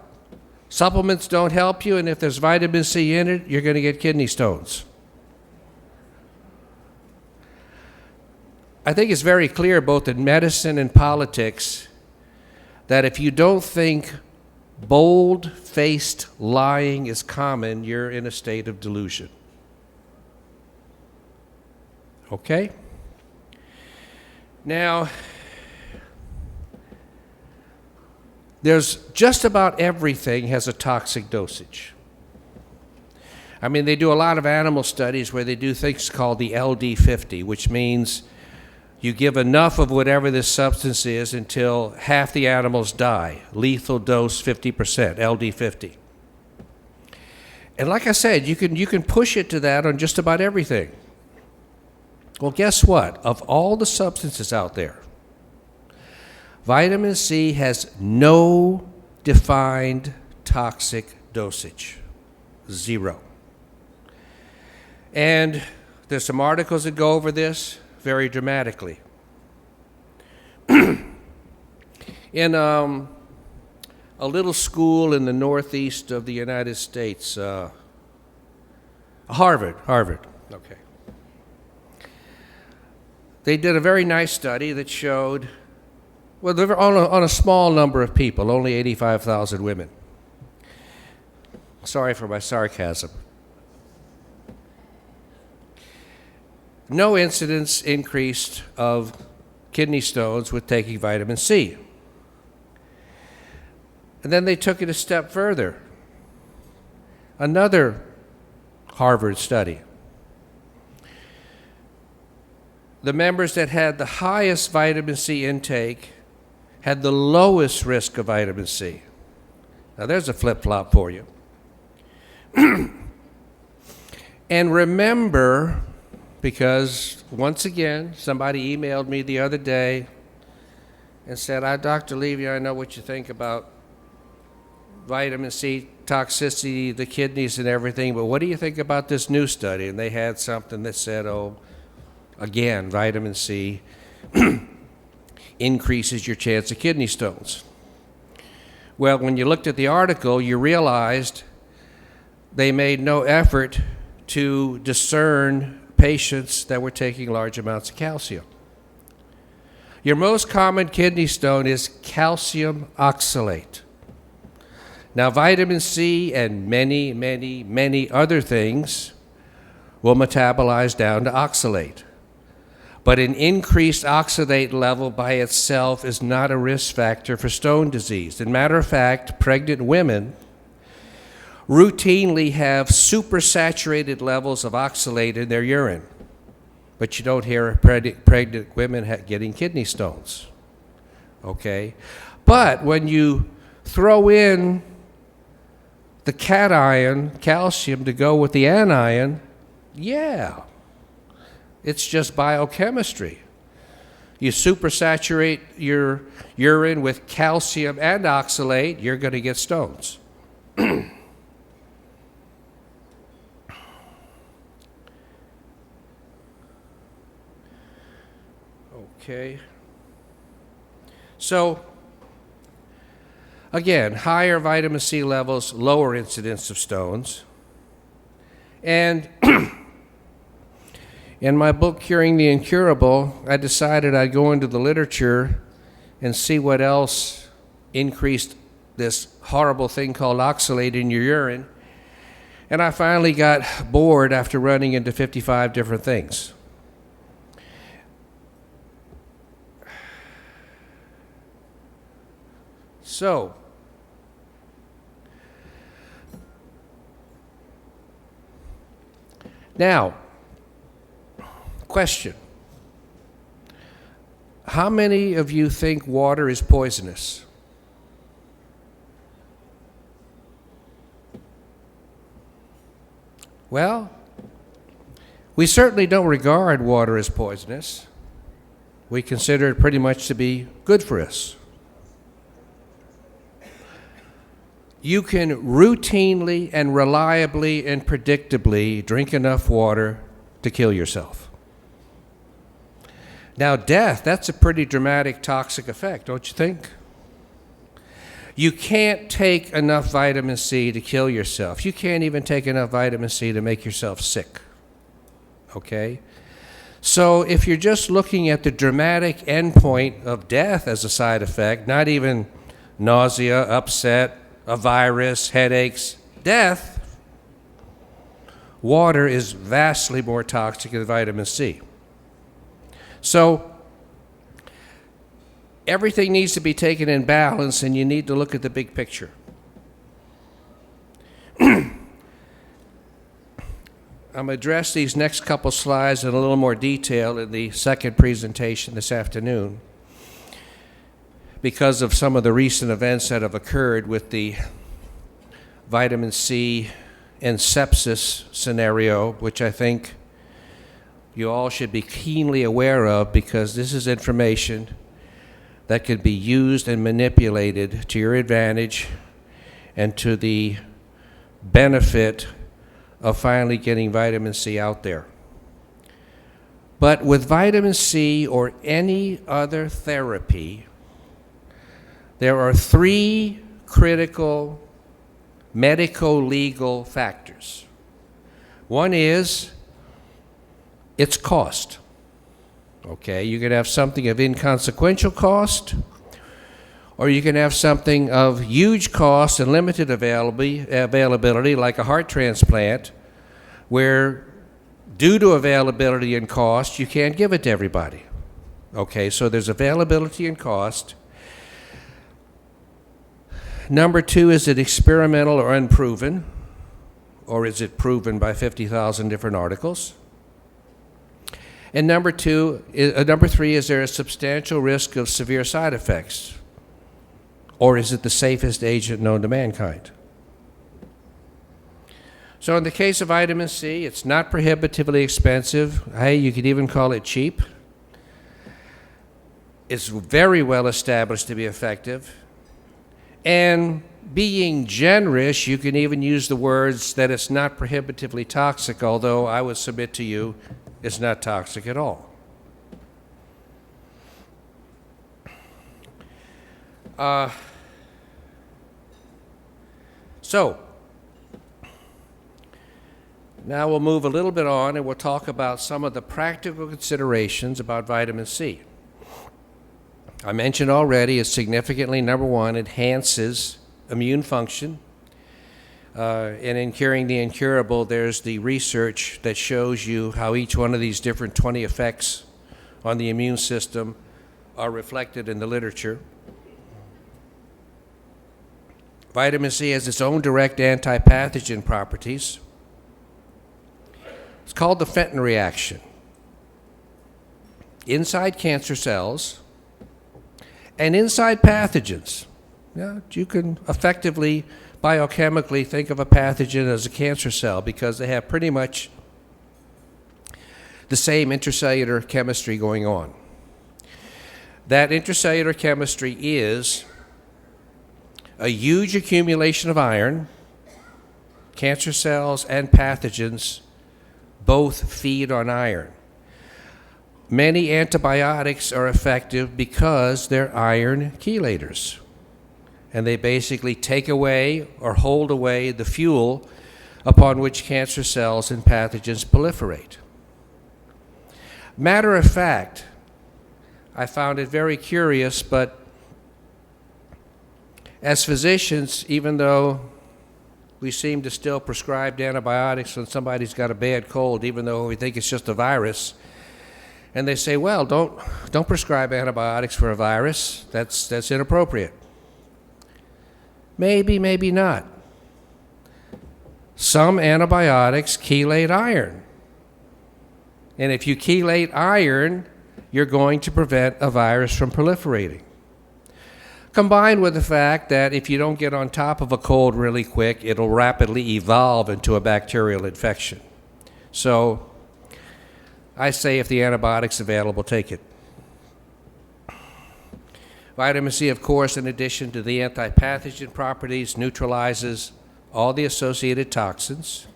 Supplements don't help you, and if there's vitamin C in it, you're going to get kidney stones. I think it's very clear, both in medicine and politics, that if you don't think bold-faced lying is common, you're in a state of delusion. okay? Now, there's just about everything has a toxic dosage. I mean, they do a lot of animal studies where they do things called the LD50, which means you give enough of whatever this substance is until half the animals die. Lethal dose 50%, LD50. And like I said, you can push it to that on just about everything. Well, guess what? Of all the substances out there, vitamin C has no defined toxic dosage. 0. And there's some articles that go over this very dramatically. In a little school in the northeast of the United States, Harvard, okay. They did a very nice study that showed, well, they were on a small number of people, only 85,000 women. Sorry for my sarcasm. No incidence increased of kidney stones with taking vitamin C. And then they took it a step further. Another Harvard study. The members that had the highest vitamin C intake had the lowest risk of vitamin C. Now there's a flip-flop for you. And remember, because once again, somebody emailed me the other day and said, Dr. Levy, I know what you think about vitamin C toxicity, the kidneys and everything, but what do you think about this new study? And they had something that said, again, vitamin C increases your chance of kidney stones. Well, when you looked at the article, you realized they made no effort to discern patients that were taking large amounts of calcium. Your most common kidney stone is calcium oxalate. Now, vitamin C and many, many, many other things will metabolize down to oxalate. But an increased oxalate level by itself is not a risk factor for stone disease. As a matter of fact, pregnant women routinely have supersaturated levels of oxalate in their urine. But you don't hear pregnant women getting kidney stones. Okay? But when you throw in the cation, calcium, to go with the anion, yeah, it's just biochemistry. You supersaturate your urine with calcium and oxalate, you're going to get stones. Okay. So, again, higher vitamin C levels, lower incidence of stones. And in my book, Curing the Incurable, I decided I'd go into the literature and see what else increased this horrible thing called oxalate in your urine. And I finally got bored after running into 55 different things. So, now, question. How many of you think water is poisonous? Well, we certainly don't regard water as poisonous. We consider it pretty much to be good for us. You can routinely and reliably and predictably drink enough water to kill yourself. Now, death, that's a pretty dramatic toxic effect, don't you think? You can't take enough vitamin C to kill yourself. You can't even take enough vitamin C to make yourself sick. Okay? So if you're just looking at the dramatic endpoint of death as a side effect, not even nausea, upset, a virus, headaches, death, water is vastly more toxic than vitamin C. So everything needs to be taken in balance, and you need to look at the big picture. I'm going to address these next couple slides in a little more detail in the second presentation this afternoon because of some of the recent events that have occurred with the vitamin C and sepsis scenario, which I think you all should be keenly aware of, because this is information that could be used and manipulated to your advantage and to the benefit of finally getting vitamin C out there. But with vitamin C or any other therapy, there are three critical medico-legal factors. One is its cost. Okay, you can have something of inconsequential cost, or you can have something of huge cost and limited availability, like a heart transplant, where due to availability and cost, you can't give it to everybody. Okay, so there's availability and cost. Number two, is it experimental or unproven? Or is it proven by 50,000 different articles? And number three, is there a substantial risk of severe side effects? Or is it the safest agent known to mankind? So in the case of vitamin C, it's not prohibitively expensive. Hey, you could even call it cheap. It's very well established to be effective. And being generous, you can even use the words that it's not prohibitively toxic, although I would submit to you it's not toxic at all. So, now we'll move a little bit on and we'll talk about some of the practical considerations about vitamin C. I mentioned already it significantly, number one, enhances immune function. And in curing the incurable, there's the research that shows you how each one of these different 20 effects on the immune system are reflected in the literature. Vitamin C has its own direct antipathogen properties. It's called the Fenton reaction. Inside cancer cells and inside pathogens. Yeah, you can effectively, biochemically, think of a pathogen as a cancer cell because they have pretty much the same intracellular chemistry going on. That intracellular chemistry is a huge accumulation of iron. Cancer cells and pathogens both feed on iron. Many antibiotics are effective because they're iron chelators. And they basically take away or hold away the fuel upon which cancer cells and pathogens proliferate. Matter of fact, I found it very curious, but as physicians, even though we seem to still prescribe antibiotics when somebody's got a bad cold, even though we think it's just a virus, and they say, well, don't prescribe antibiotics for a virus. That's inappropriate. Maybe, maybe not. Some antibiotics chelate iron. And if you chelate iron, you're going to prevent a virus from proliferating. Combined with the fact that if you don't get on top of a cold really quick, it'll rapidly evolve into a bacterial infection. So I say if the antibiotic's available, take it. Vitamin C, of course, in addition to the antipathogen properties, neutralizes all the associated toxins.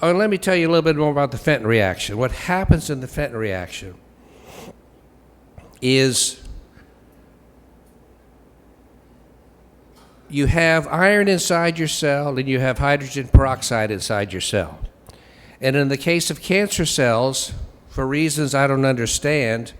Oh, and let me tell you a little bit more about the Fenton reaction. What happens in the Fenton reaction is you have iron inside your cell and you have hydrogen peroxide inside your cell. And in the case of cancer cells, for reasons I don't understand,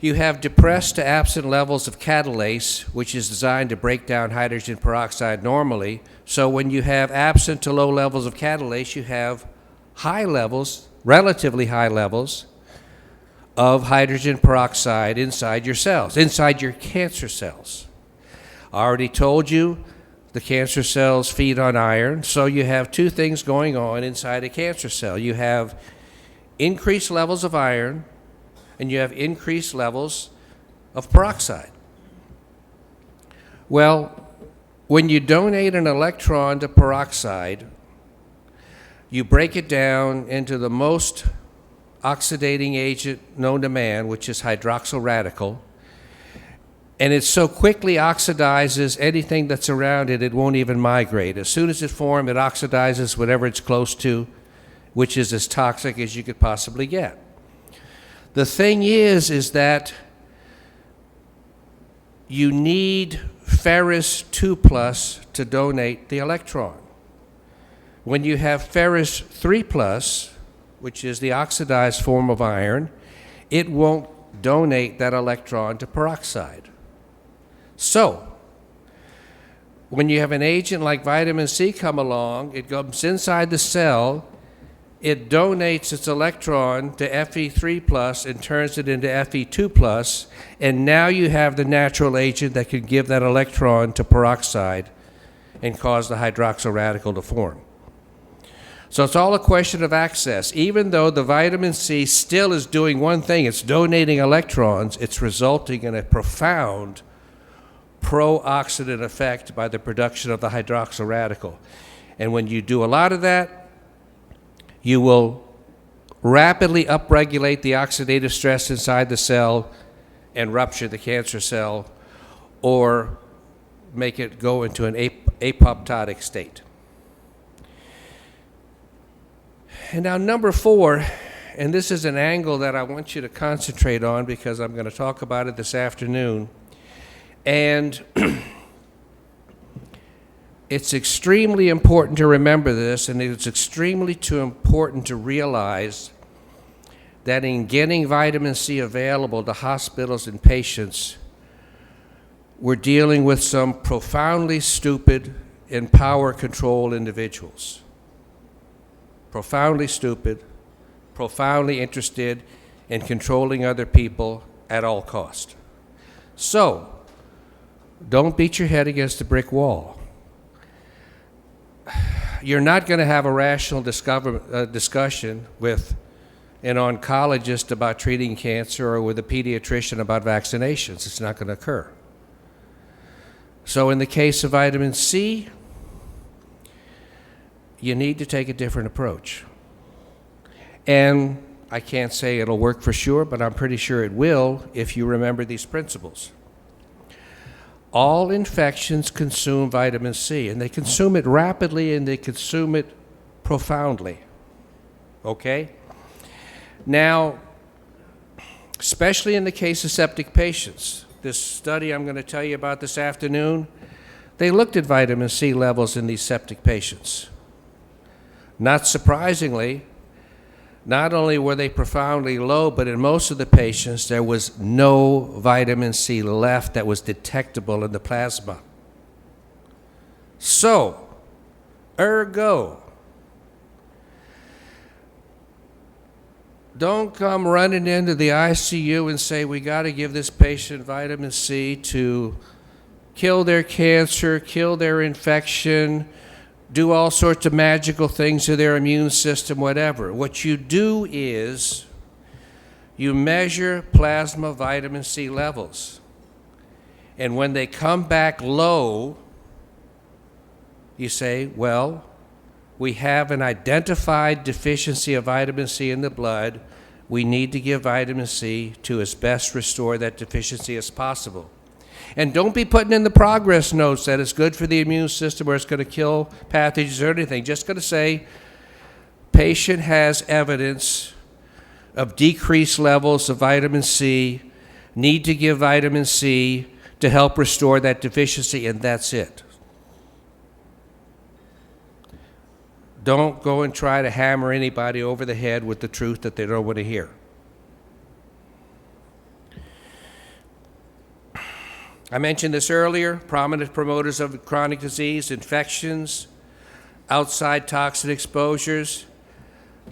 you have depressed to absent levels of catalase, which is designed to break down hydrogen peroxide normally. So when you have absent to low levels of catalase, you have high levels, relatively high levels, of hydrogen peroxide inside your cells, inside your cancer cells. I already told you the cancer cells feed on iron, so you have two things going on inside a cancer cell. You have increased levels of iron, and you have increased levels of peroxide. Well, when you donate an electron to peroxide, you break it down into the most oxidating agent known to man, which is hydroxyl radical, and it so quickly oxidizes anything that's around it, it won't even migrate. As soon as it forms, it oxidizes whatever it's close to, which is as toxic as you could possibly get. The thing is that you need ferrous 2+ to donate the electron. When you have ferrous 3+, which is the oxidized form of iron, it won't donate that electron to peroxide. So, when you have an agent like vitamin C come along, it comes inside the cell, it donates its electron to Fe3+ and turns it into Fe2+, and now you have the natural agent that can give that electron to peroxide and cause the hydroxyl radical to form. So it's all a question of access. Even though the vitamin C still is doing one thing, it's donating electrons, it's resulting in a profound pro-oxidant effect by the production of the hydroxyl radical. And when you do a lot of that, you will rapidly upregulate the oxidative stress inside the cell and rupture the cancer cell or make it go into an apoptotic state. And now number 4, and this is an angle that I want you to concentrate on because I'm going to talk about it this afternoon. And it's extremely important to remember this, and it's extremely too important to realize that in getting vitamin C available to hospitals and patients, we're dealing with some profoundly stupid and power-controlled individuals. Profoundly stupid, profoundly interested in controlling other people at all cost. So, don't beat your head against a brick wall. You're not going to have a rational discussion with an oncologist about treating cancer or with a pediatrician about vaccinations. It's not going to occur. So in the case of vitamin C, you need to take a different approach. And I can't say it'll work for sure, but I'm pretty sure it will if you remember these principles. All infections consume vitamin C, and they consume it rapidly and they consume it profoundly. Okay? Now, especially in the case of septic patients, this study I'm going to tell you about this afternoon, they looked at vitamin C levels in these septic patients. Not surprisingly, not only were they profoundly low, but in most of the patients, there was no vitamin C left that was detectable in the plasma. So, ergo, don't come running into the ICU and say, we got to give this patient vitamin C to kill their cancer, kill their infection, do all sorts of magical things to their immune system, whatever. What you do is you measure plasma vitamin C levels. And when they come back low, you say, well, we have an identified deficiency of vitamin C in the blood. We need to give vitamin C to as best restore that deficiency as possible. And don't be putting in the progress notes that it's good for the immune system or it's going to kill pathogens or anything. Just going to say, patient has evidence of decreased levels of vitamin C, need to give vitamin C to help restore that deficiency, and that's it. Don't go and try to hammer anybody over the head with the truth that they don't want to hear. I mentioned this earlier, prominent promoters of chronic disease, infections, outside toxin exposures,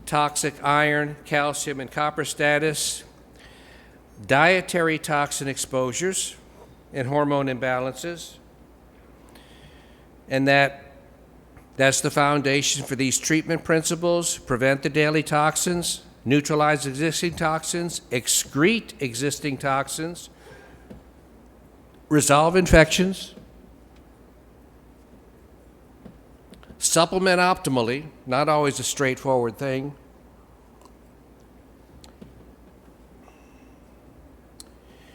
toxic iron, calcium, and copper status. dietary toxin exposures and hormone imbalances, and that's the foundation for these treatment principles: prevent the daily toxins, neutralize existing toxins, excrete existing toxins, resolve infections, supplement optimally, not always a straightforward thing,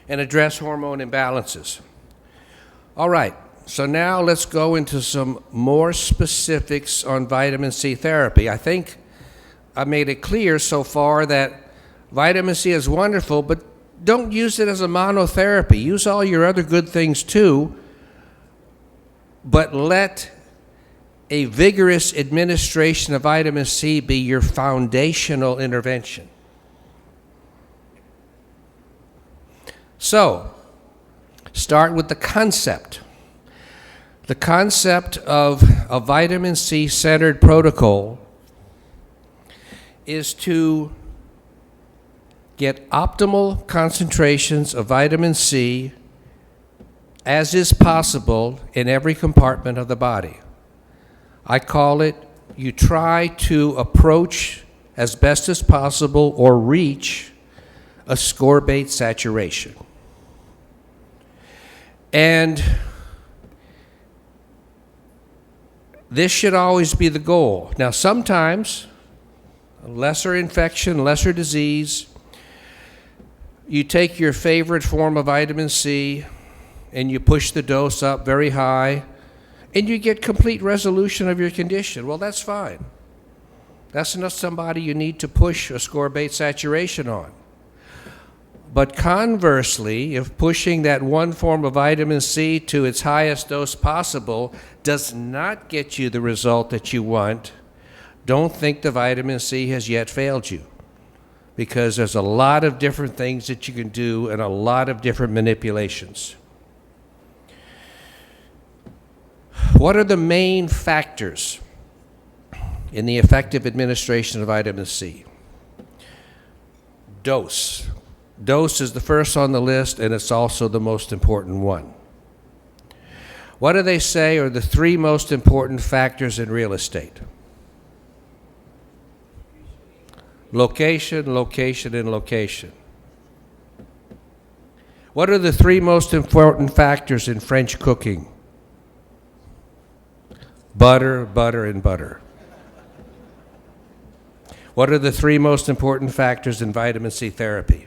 and address hormone imbalances. All right, so now let's go into some more specifics on vitamin C therapy. I think I made it clear so far that vitamin C is wonderful, but don't use it as a monotherapy. Use all your other good things too, but let a vigorous administration of vitamin C be your foundational intervention. So, start with the concept. The concept of a vitamin C-centered protocol is to get optimal concentrations of vitamin C as is possible in every compartment of the body. I call it, you try to approach as best as possible or reach ascorbate saturation. And this should always be the goal. Now, sometimes, lesser infection, lesser disease, you take your favorite form of vitamin C and you push the dose up very high, and you get complete resolution of your condition. Well, that's fine. That's not somebody you need to push ascorbate saturation on. But conversely, if pushing that one form of vitamin C to its highest dose possible does not get you the result that you want, don't think the vitamin C has yet failed you, because there's a lot of different things that you can do and a lot of different manipulations. What are the main factors in the effective administration of vitamin C? Dose. Dose is the first on the list, and it's also the most important one. What do they say are the three most important factors in real estate? Location, location, and location. What are the three most important factors in French cooking? Butter, butter, and butter. What are the three most important factors in vitamin C therapy?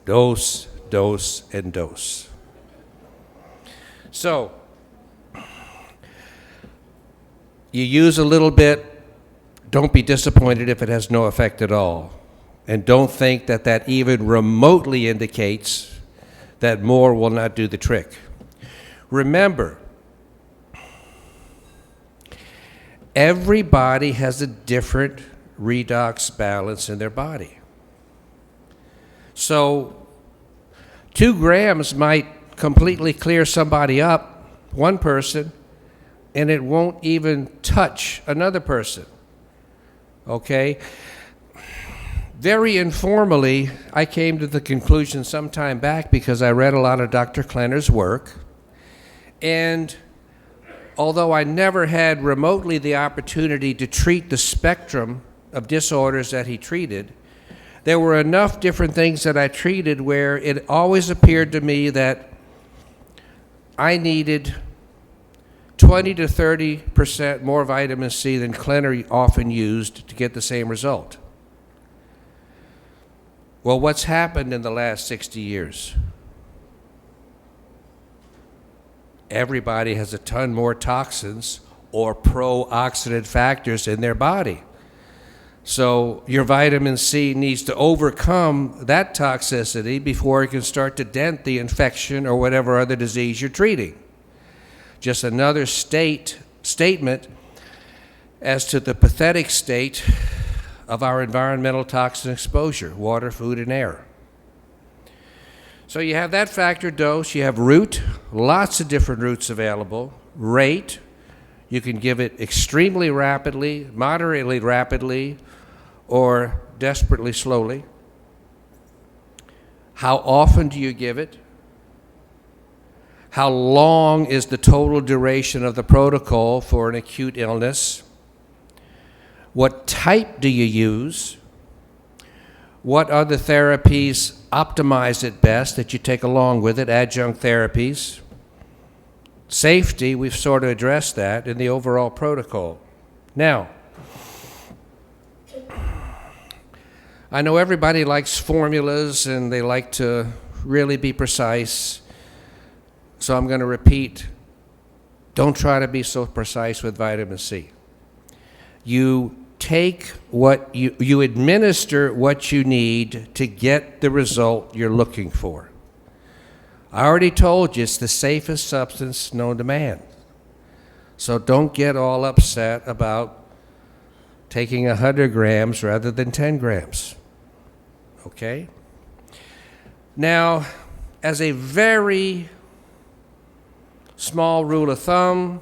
Dose, dose, and dose. So, you use a little bit, don't be disappointed if it has no effect at all. And don't think that that even remotely indicates that more will not do the trick. Remember, everybody has a different redox balance in their body. So 2 grams might completely clear somebody up, one person, and it won't even touch another person. Okay? Very informally, I came to the conclusion some time back, because I read a lot of Dr. Klenner's work, and although I never had remotely the opportunity to treat the spectrum of disorders that he treated, there were enough different things that I treated where it always appeared to me that I needed 20 to 30% more vitamin C than Klenner often used to get the same result. Well, what's happened in the last 60 years? Everybody has a ton more toxins or pro-oxidant factors in their body. So your vitamin C needs to overcome that toxicity before it can start to dent the infection or whatever other disease you're treating. Just another statement as to the pathetic state of our environmental toxin exposure: water, food, and air. So you have that factor, dose. You have route, lots of different routes available. Rate, you can give it extremely rapidly, moderately rapidly, or desperately slowly. How often do you give it? How long is the total duration of the protocol for an acute illness? What type do you use? What other therapies optimize it best that you take along with it, adjunct therapies? Safety, we've sort of addressed that in the overall protocol. Now, I know everybody likes formulas and they like to really be precise, so I'm going to repeat, don't try to be so precise with vitamin C. You take what you administer what you need to get the result you're looking for. I already told you it's the safest substance known to man. So don't get all upset about taking 100 grams rather than 10 grams. Okay? Now, as a very small rule of thumb,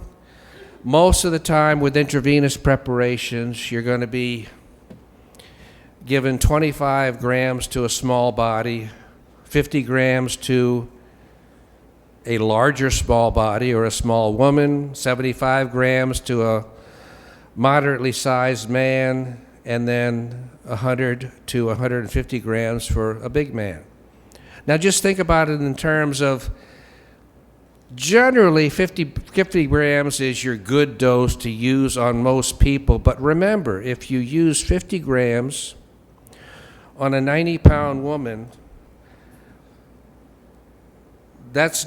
most of the time with intravenous preparations, you're going to be given 25 grams to a small body, 50 grams to a larger small body or a small woman, 75 grams to a moderately sized man, and then 100 to 150 grams for a big man. Now just think about it in terms of generally 50 grams is your good dose to use on most people, but remember, if you use 50 grams on a 90-pound woman, that's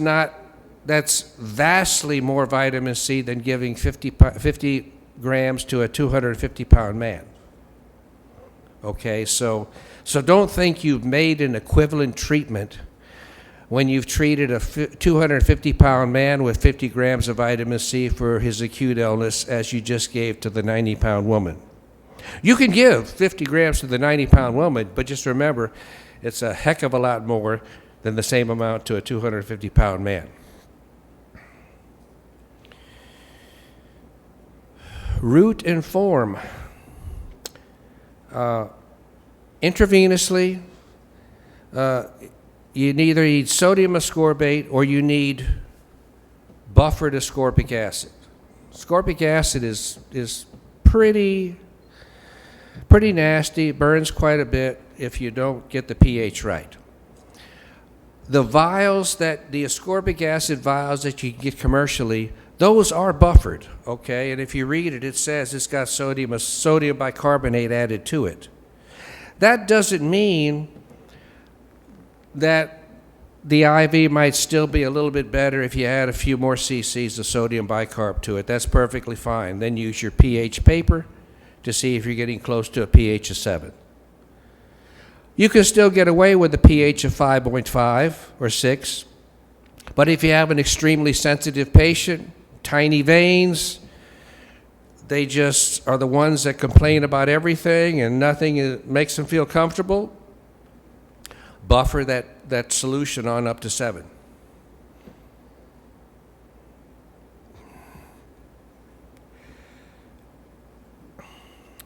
vastly more vitamin C than giving 50 grams to a 250-pound man. Okay, so don't think you've made an equivalent treatment when you've treated a 250-pound man with 50 grams of vitamin C for his acute illness as you just gave to the 90-pound woman. You can give 50 grams to the 90-pound woman, but just remember, it's a heck of a lot more than the same amount to a 250-pound man. Route and form. Intravenously, you either need sodium ascorbate or you need buffered ascorbic acid. Ascorbic acid is pretty nasty, burns quite a bit if you don't get the pH right. The vials the ascorbic acid vials that you get commercially, those are buffered, okay? And if you read it, it says it's got sodium bicarbonate added to it. That doesn't mean that the IV might still be a little bit better if you add a few more cc's of sodium bicarb to it. That's perfectly fine. Then use your pH paper to see if you're getting close to a pH of 7. You can still get away with a pH of 5.5 or 6, but if you have an extremely sensitive patient, tiny veins, they just are the ones that complain about everything and nothing makes them feel comfortable, buffer that solution on up to 7.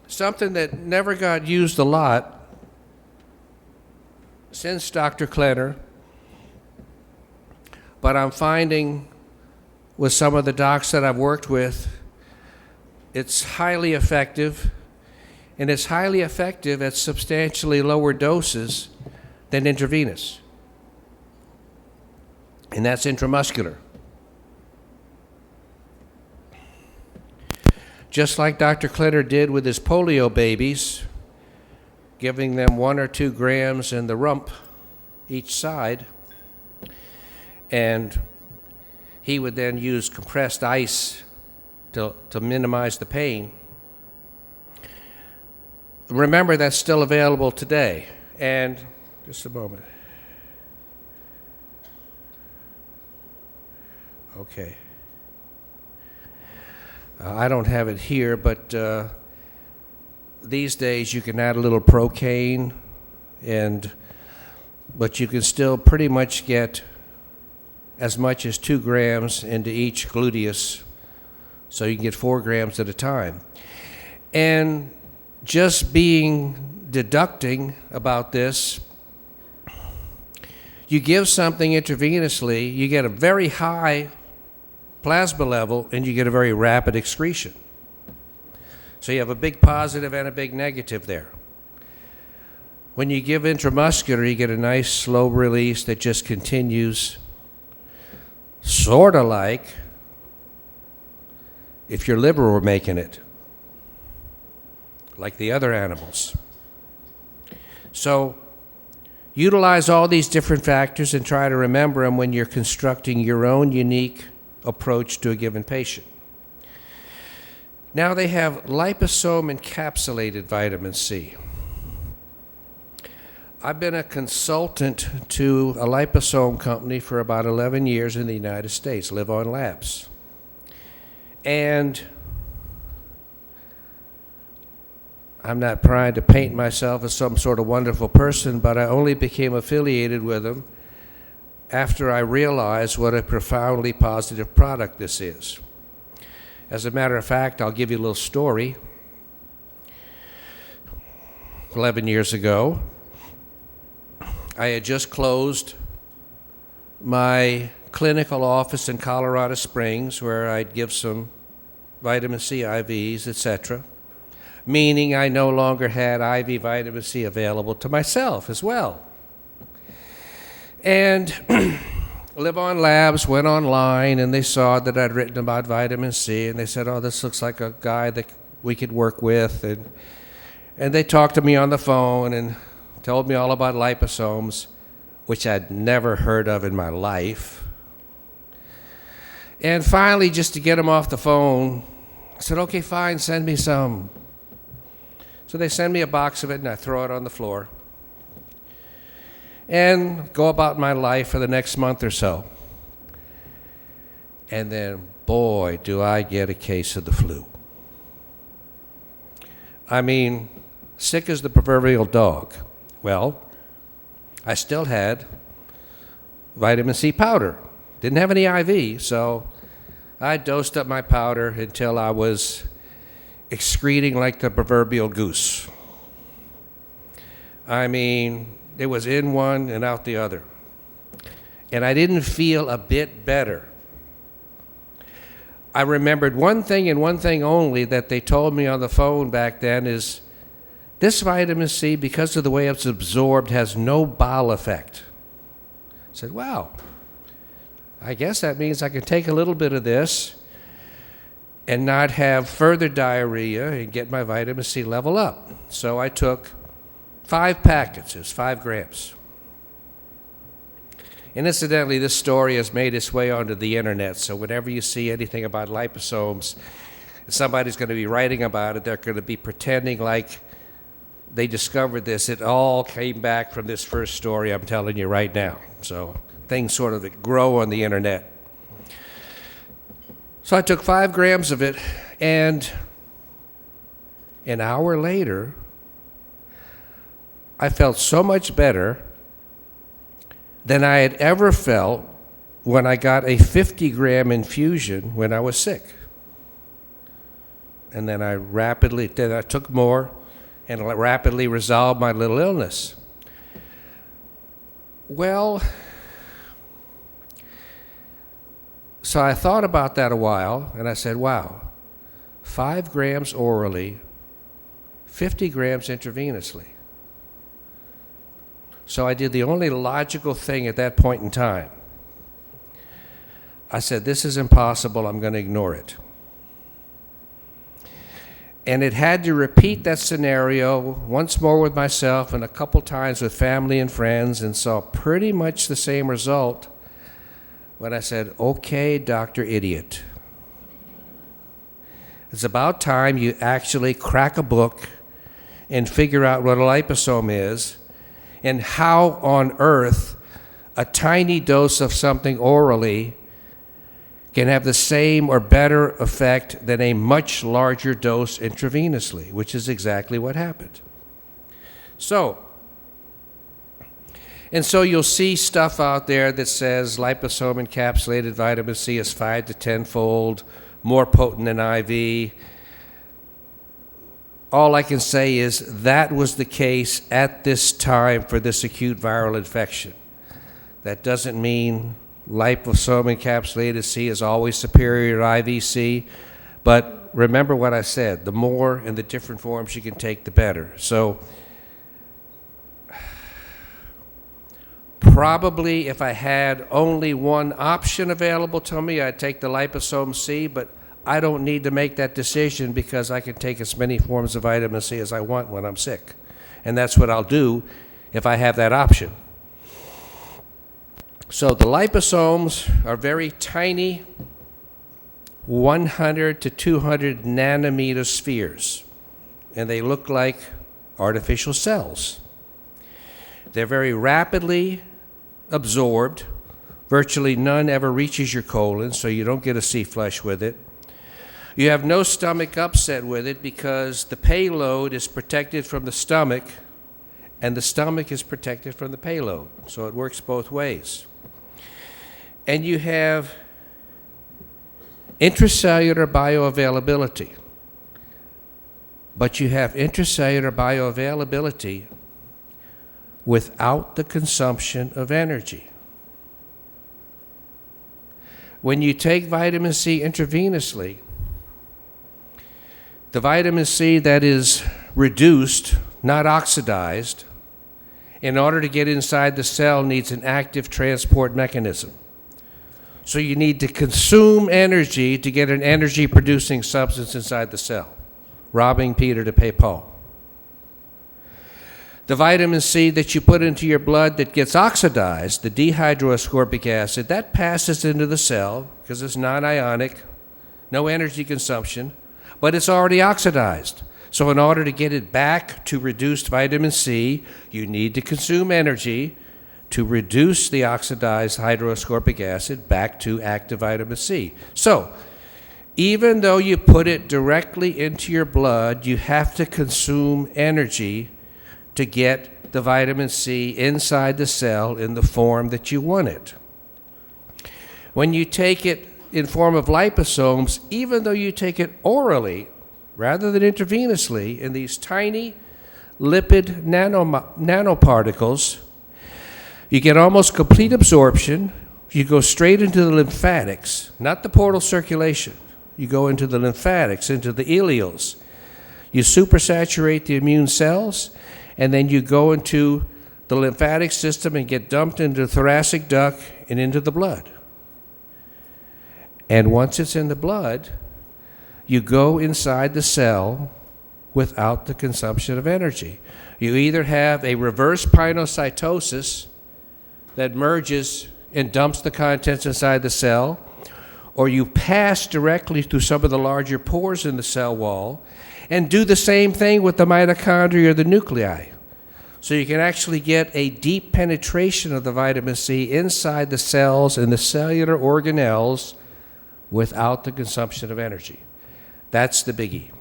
Something that never got used a lot since Dr. Klenner, but I'm finding with some of the docs that I've worked with, it's highly effective, and it's highly effective at substantially lower doses than intravenous, and that's intramuscular. Just like Dr. Klenner did with his polio babies, giving them 1 or 2 grams in the rump each side, and he would then use compressed ice to minimize the pain. Remember, that's still available today. And just a moment. Okay. I don't have it here, but these days you can add a little procaine, but you can still pretty much get as much as 2 grams into each gluteus, so you can get 4 grams at a time. And just deducting about this, You give something intravenously, you get a very high plasma level, and you get a very rapid excretion. So you have a big positive and a big negative there. When you give intramuscular, you get a nice slow release that just continues, sort of like if your liver were making it, like the other animals. So utilize all these different factors and try to remember them when you're constructing your own unique approach to a given patient. Now they have liposome encapsulated vitamin C. I've been a consultant to a liposome company for about 11 years in the United States, Live-On Labs. And I'm not trying to paint myself as some sort of wonderful person, but I only became affiliated with them after I realized what a profoundly positive product this is. As a matter of fact, I'll give you a little story. 11 years ago, I had just closed my clinical office in Colorado Springs where I'd give some vitamin C IVs, etc., meaning I no longer had IV vitamin C available to myself as well. And Live-On Labs went online and they saw that I'd written about vitamin C and they said, oh, this looks like a guy that we could work with. And they talked to me on the phone and told me all about liposomes, which I'd never heard of in my life. And finally, just to get them off the phone, I said, okay, fine, send me some. So they send me a box of it and I throw it on the floor and go about my life for the next month or so. And then, boy, do I get a case of the flu. I mean, sick as the proverbial dog. Well, I still had vitamin C powder. Didn't have any IV, so I dosed up my powder until I was excreting like the proverbial goose. I mean, it was in one and out the other. And I didn't feel a bit better. I remembered one thing and one thing only that they told me on the phone back then is, this vitamin C, because of the way it's absorbed, has no bowel effect. I said, wow, I guess that means I can take a little bit of this and not have further diarrhea and get my vitamin C level up. So I took 5 packets, it's 5 grams. And incidentally, this story has made its way onto the internet, so whenever you see anything about liposomes, somebody's going to be writing about it, they're going to be pretending like they discovered this. It all came back from this first story I'm telling you right now. So things sort of grow on the internet. So I took 5 grams of it, and an hour later, I felt so much better than I had ever felt when I got a 50-gram infusion when I was sick. And then I took more and rapidly resolved my little illness. Well, so I thought about that a while, and I said, wow, 5 grams orally, 50 grams intravenously. So I did the only logical thing at that point in time. I said, this is impossible, I'm going to ignore it. And it had to repeat that scenario once more with myself and a couple times with family and friends, and saw pretty much the same result when I said, okay, Dr. Idiot. It's about time you actually crack a book and figure out what a liposome is and how on earth a tiny dose of something orally can have the same or better effect than a much larger dose intravenously, which is exactly what happened. So you'll see stuff out there that says liposome encapsulated vitamin C is 5 to 10-fold more potent than IV. All I can say is that was the case at this time for this acute viral infection. That doesn't mean liposome encapsulated C is always superior to IVC, but remember what I said, the more and the different forms you can take, the better. So probably if I had only one option available to me, I'd take the liposome C, but I don't need to make that decision because I can take as many forms of vitamin C as I want when I'm sick. And that's what I'll do if I have that option. So the liposomes are very tiny, 100 to 200 nanometer spheres, and they look like artificial cells. They're very rapidly absorbed. Virtually none ever reaches your colon, so you don't get a C flush with it. You have no stomach upset with it because the payload is protected from the stomach, and the stomach is protected from the payload, so it works both ways. And you have intracellular bioavailability, but you have intracellular bioavailability without the consumption of energy. When you take vitamin C intravenously, the vitamin C that is reduced, not oxidized, in order to get inside the cell needs an active transport mechanism. So you need to consume energy to get an energy-producing substance inside the cell, robbing Peter to pay Paul. The vitamin C that you put into your blood that gets oxidized, the dehydroascorbic acid, that passes into the cell because it's non-ionic, no energy consumption, but it's already oxidized. So in order to get it back to reduced vitamin C, you need to consume energy to reduce the oxidized hydroascorbic acid back to active vitamin C. So, even though you put it directly into your blood, you have to consume energy to get the vitamin C inside the cell in the form that you want it. When you take it in form of liposomes, even though you take it orally rather than intravenously in these tiny lipid nanoparticles, you get almost complete absorption. You go straight into the lymphatics, not the portal circulation. You go into the lymphatics, into the ileals. You supersaturate the immune cells, and then you go into the lymphatic system and get dumped into the thoracic duct and into the blood. And once it's in the blood, you go inside the cell without the consumption of energy. You either have a reverse pinocytosis that merges and dumps the contents inside the cell, or you pass directly through some of the larger pores in the cell wall and do the same thing with the mitochondria or the nuclei. So you can actually get a deep penetration of the vitamin C inside the cells and the cellular organelles without the consumption of energy. That's the biggie.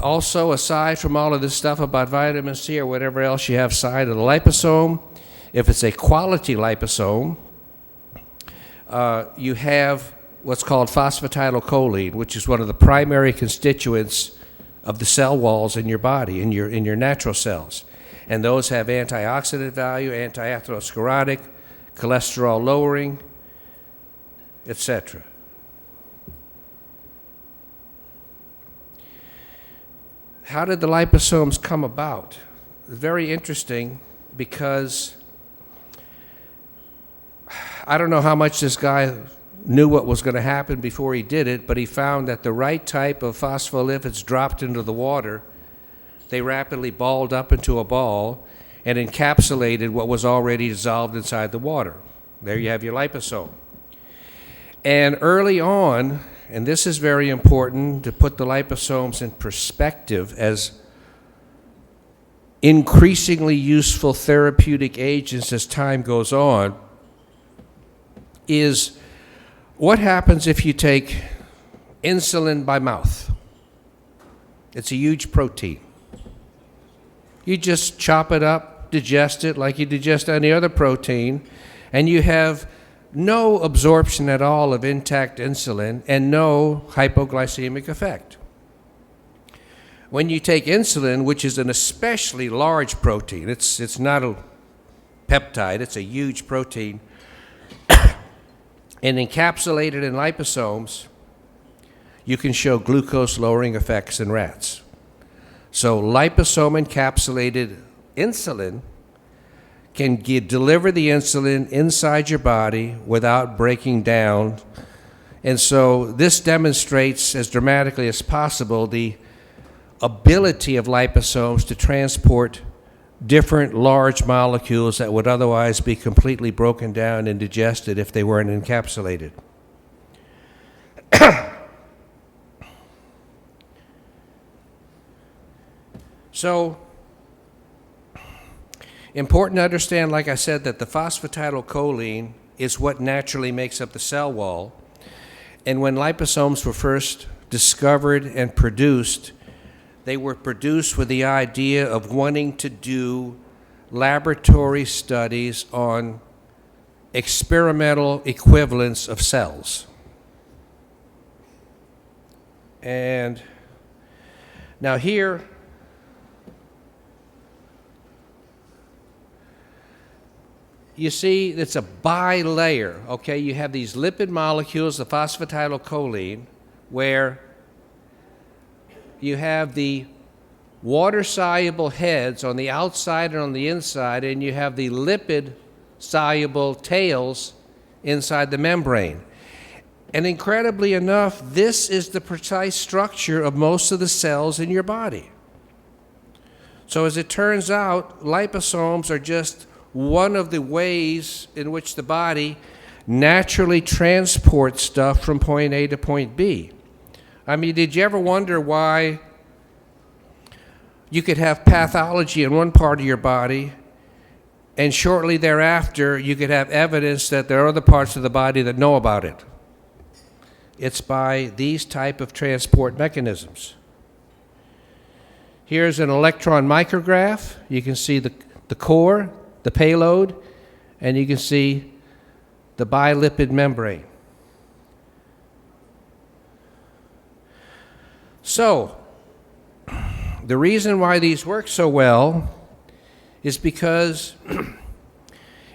Also, aside from all of this stuff about vitamin C or whatever else you have side of the liposome, if it's a quality liposome, you have what's called phosphatidylcholine, which is one of the primary constituents of the cell walls in your body, in your natural cells. And those have antioxidant value, anti-atherosclerotic, cholesterol lowering, etc. How did the liposomes come about? Very interesting, because I don't know how much this guy knew what was going to happen before he did it, but he found that the right type of phospholipids dropped into the water. They rapidly balled up into a ball and encapsulated what was already dissolved inside the water. There you have your liposome. And early on, and this is very important to put the liposomes in perspective as increasingly useful therapeutic agents as time goes on, is what happens if you take insulin by mouth? It's a huge protein. You just chop it up, digest it like you digest any other protein, and you have no absorption at all of intact insulin and no hypoglycemic effect. When you take insulin, which is an especially large protein, it's not a peptide, it's a huge protein, and encapsulated in liposomes, you can show glucose-lowering effects in rats. So liposome-encapsulated insulin can deliver the insulin inside your body without breaking down. And so this demonstrates as dramatically as possible the ability of liposomes to transport different large molecules that would otherwise be completely broken down and digested if they weren't encapsulated. So, important to understand, like I said, that the phosphatidylcholine is what naturally makes up the cell wall. And when liposomes were first discovered and produced, they were produced with the idea of wanting to do laboratory studies on experimental equivalents of cells. And now here, you see it's a bilayer, okay? You have these lipid molecules, the phosphatidylcholine, where you have the water-soluble heads on the outside and on the inside, and you have the lipid-soluble tails inside the membrane. And incredibly enough, this is the precise structure of most of the cells in your body. So as it turns out, liposomes are just one of the ways in which the body naturally transports stuff from point A to point B. I mean, did you ever wonder why you could have pathology in one part of your body and shortly thereafter you could have evidence that there are other parts of the body that know about it? It's by these type of transport mechanisms. Here's an electron micrograph. You can see the core, the payload, and you can see the bilipid membrane. So, the reason why these work so well is because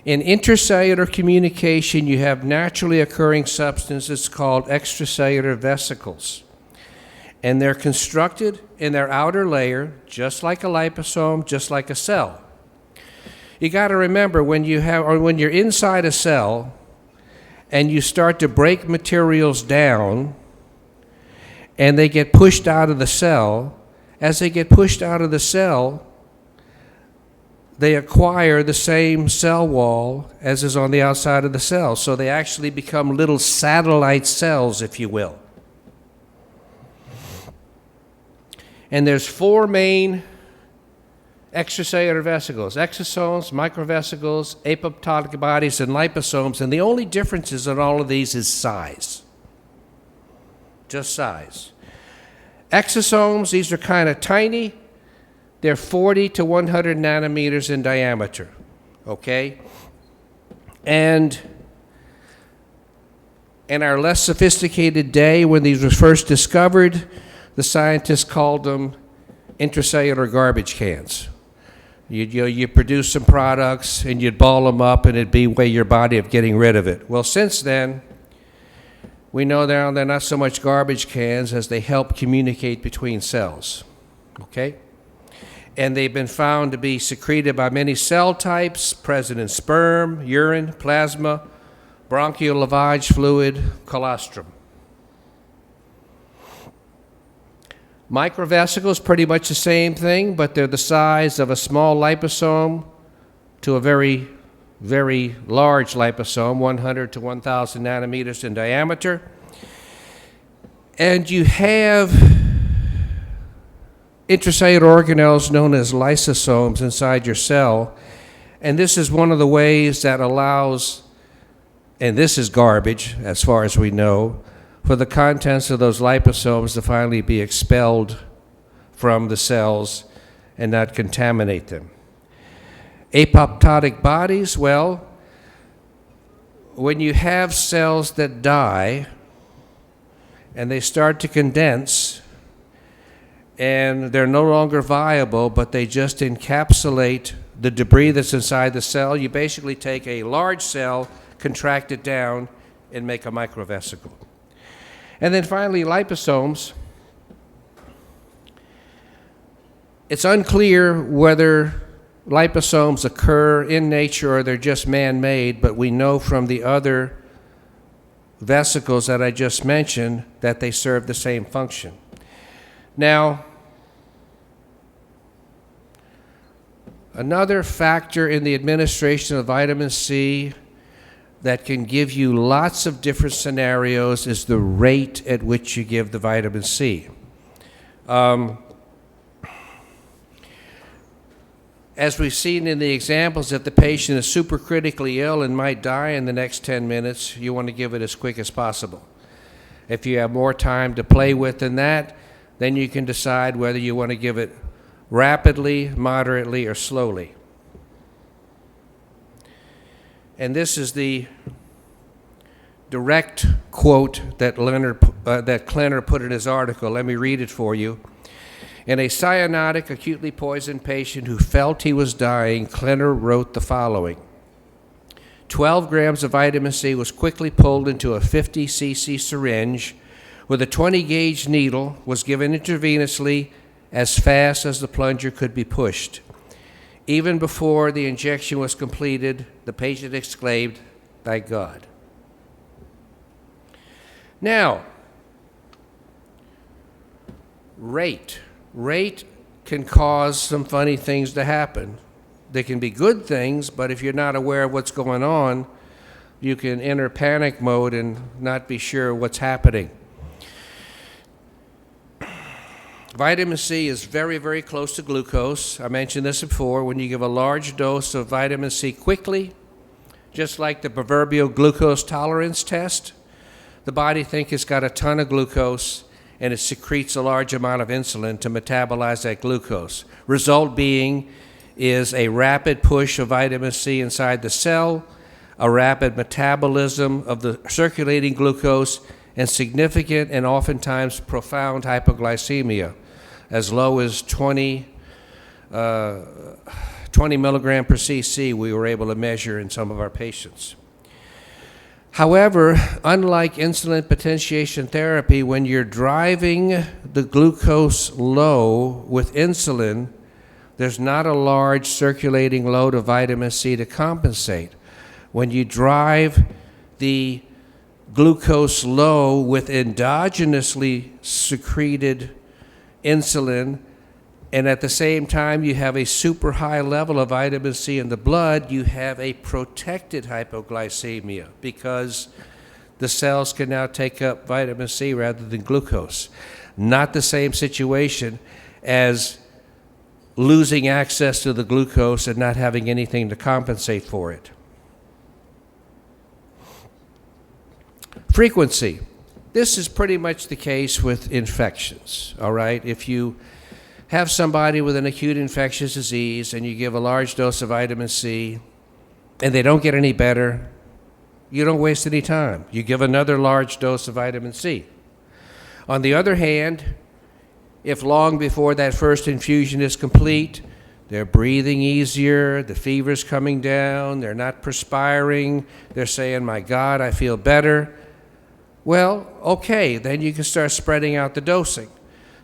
in intracellular communication you have naturally occurring substances called extracellular vesicles. And they're constructed in their outer layer, just like a liposome, just like a cell. You got to remember when you're inside a cell and you start to break materials down and they get pushed out of the cell, as they get pushed out of the cell, they acquire the same cell wall as is on the outside of the cell. So they actually become little satellite cells, if you will. And there's four main extracellular vesicles: exosomes, microvesicles, apoptotic bodies, and liposomes. And the only differences in all of these is size. Just size. Exosomes, these are kind of tiny. They're 40 to 100 nanometers in diameter, okay? And in our less sophisticated day, when these were first discovered, the scientists called them intracellular garbage cans. You produce some products and you'd ball them up and it'd be a way your body of getting rid of it. Well, since then, we know they're not so much garbage cans as they help communicate between cells, okay? And they've been found to be secreted by many cell types, present in sperm, urine, plasma, bronchial lavage fluid, colostrum. Microvesicles, pretty much the same thing, but they're the size of a small liposome to a very, very large liposome, 100 to 1,000 nanometers in diameter. And you have intracellular organelles known as lysosomes inside your cell. And this is one of the ways that allows, and this is garbage as far as we know, for the contents of those liposomes to finally be expelled from the cells and not contaminate them. Apoptotic bodies, well, when you have cells that die and they start to condense, and they're no longer viable, but they just encapsulate the debris that's inside the cell. You basically take a large cell, contract it down, and make a microvesicle. And then finally, liposomes. It's unclear whether liposomes occur in nature or they're just man-made, but we know from the other vesicles that I just mentioned that they serve the same function. Now, another factor in the administration of vitamin C that can give you lots of different scenarios is the rate at which you give the vitamin C. As we've seen in the examples, if the patient is supercritically ill and might die in the next 10 minutes, you want to give it as quick as possible. If you have more time to play with than that, then you can decide whether you want to give it rapidly, moderately, or slowly. And this is the direct quote that Klenner put in his article. Let me read it for you. In a cyanotic, acutely poisoned patient who felt he was dying, Klenner wrote the following. 12 grams of vitamin C was quickly pulled into a 50 cc syringe with a 20-gauge needle, was given intravenously as fast as the plunger could be pushed. Even before the injection was completed, the patient exclaimed, "Thank God." Now, rate can cause some funny things to happen. They can be good things, but if you're not aware of what's going on, you can enter panic mode and not be sure what's happening. Vitamin C is very, very close to glucose. I mentioned this before. When you give a large dose of vitamin C quickly, just like the proverbial glucose tolerance test, the body thinks it's got a ton of glucose and it secretes a large amount of insulin to metabolize that glucose. Result being is a rapid push of vitamin C inside the cell, a rapid metabolism of the circulating glucose, and significant and oftentimes profound hypoglycemia, as low as 20 milligram per cc we were able to measure in some of our patients. However, unlike insulin potentiation therapy, when you're driving the glucose low with insulin, there's not a large circulating load of vitamin C to compensate. When you drive the glucose low with endogenously secreted insulin, and at the same time you have a super high level of vitamin C in the blood, you have a protected hypoglycemia because the cells can now take up vitamin C rather than glucose. Not the same situation as losing access to the glucose and not having anything to compensate for it. Frequency. This is pretty much the case with infections, all right? If you have somebody with an acute infectious disease and you give a large dose of vitamin C and they don't get any better, you don't waste any time. You give another large dose of vitamin C. On the other hand, if long before that first infusion is complete, they're breathing easier, the fever's coming down, they're not perspiring, they're saying, "My God, I feel better," well, okay, then you can start spreading out the dosing.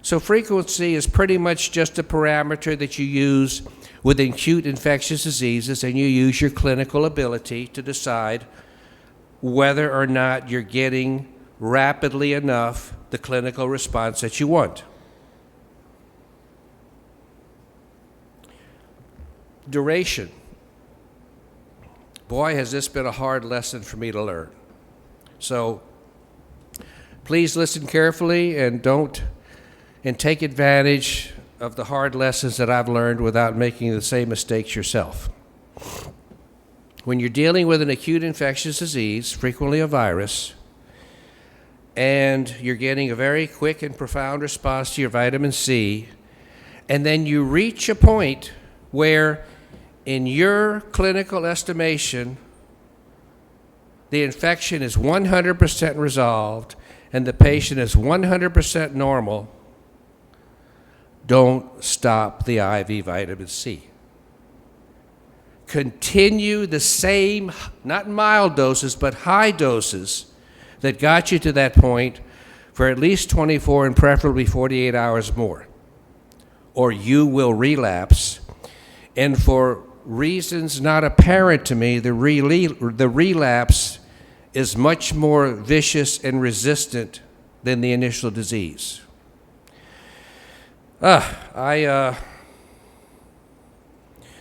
So frequency is pretty much just a parameter that you use with acute infectious diseases, and you use your clinical ability to decide whether or not you're getting rapidly enough the clinical response that you want. Duration. Boy, has this been a hard lesson for me to learn. So please listen carefully and take advantage of the hard lessons that I've learned without making the same mistakes yourself. When you're dealing with an acute infectious disease, frequently a virus, and you're getting a very quick and profound response to your vitamin C, and then you reach a point where, in your clinical estimation, the infection is 100% resolved and the patient is 100% normal, don't stop the IV vitamin C. Continue the same, not mild doses, but high doses that got you to that point for at least 24 and preferably 48 hours more, or you will relapse. And for reasons not apparent to me, the relapse is much more vicious and resistant than the initial disease.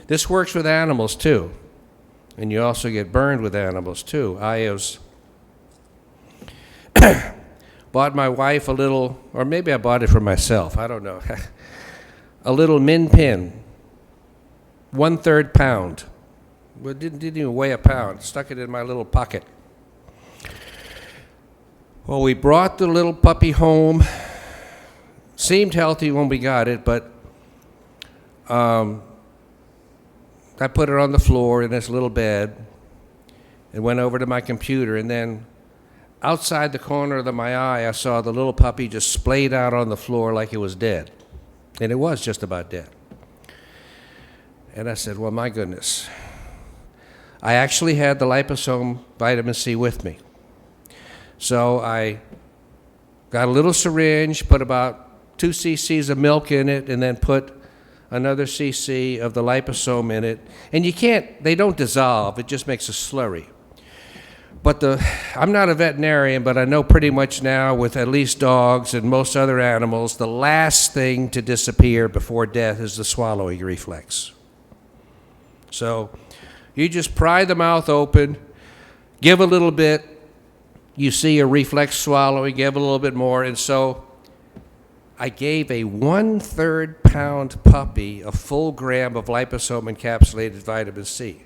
This works with animals too, and you also get burned with animals too. I bought my wife a little, or maybe I bought it for myself, I don't know, a little min pin, 1/3 pound. Well, it didn't even weigh a pound. Stuck it in my little pocket. Well, we brought the little puppy home. Seemed healthy when we got it, but I put it on the floor in this little bed and went over to my computer, and then outside the corner of my eye, I saw the little puppy just splayed out on the floor like it was dead. And it was just about dead. And I said, well, my goodness. I actually had the liposome vitamin C with me. So I got a little syringe, put about 2 cc's of milk in it, and then put another cc of the liposome in it. And they don't dissolve, it just makes a slurry. But I'm not a veterinarian, but I know pretty much now with at least dogs and most other animals, the last thing to disappear before death is the swallowing reflex. So you just pry the mouth open, give a little bit, you see a reflex swallowing, give a little bit more, and so I gave a 1/3 pound puppy a full gram of liposome encapsulated vitamin C.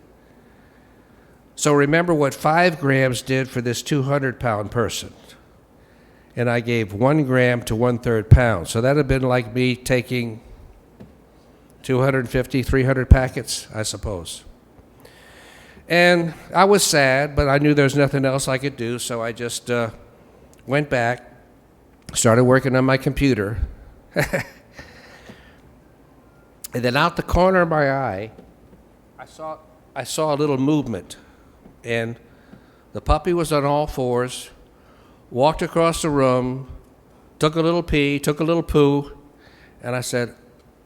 So remember what 5 grams did for this 200-pound person. And I gave 1 gram to 1/3 pound. So that would have been like me taking 250, 300 packets, I suppose. And I was sad, but I knew there was nothing else I could do, so I just went back, started working on my computer. And then out the corner of my eye, I saw a little movement. And the puppy was on all fours, walked across the room, took a little pee, took a little poo, and I said,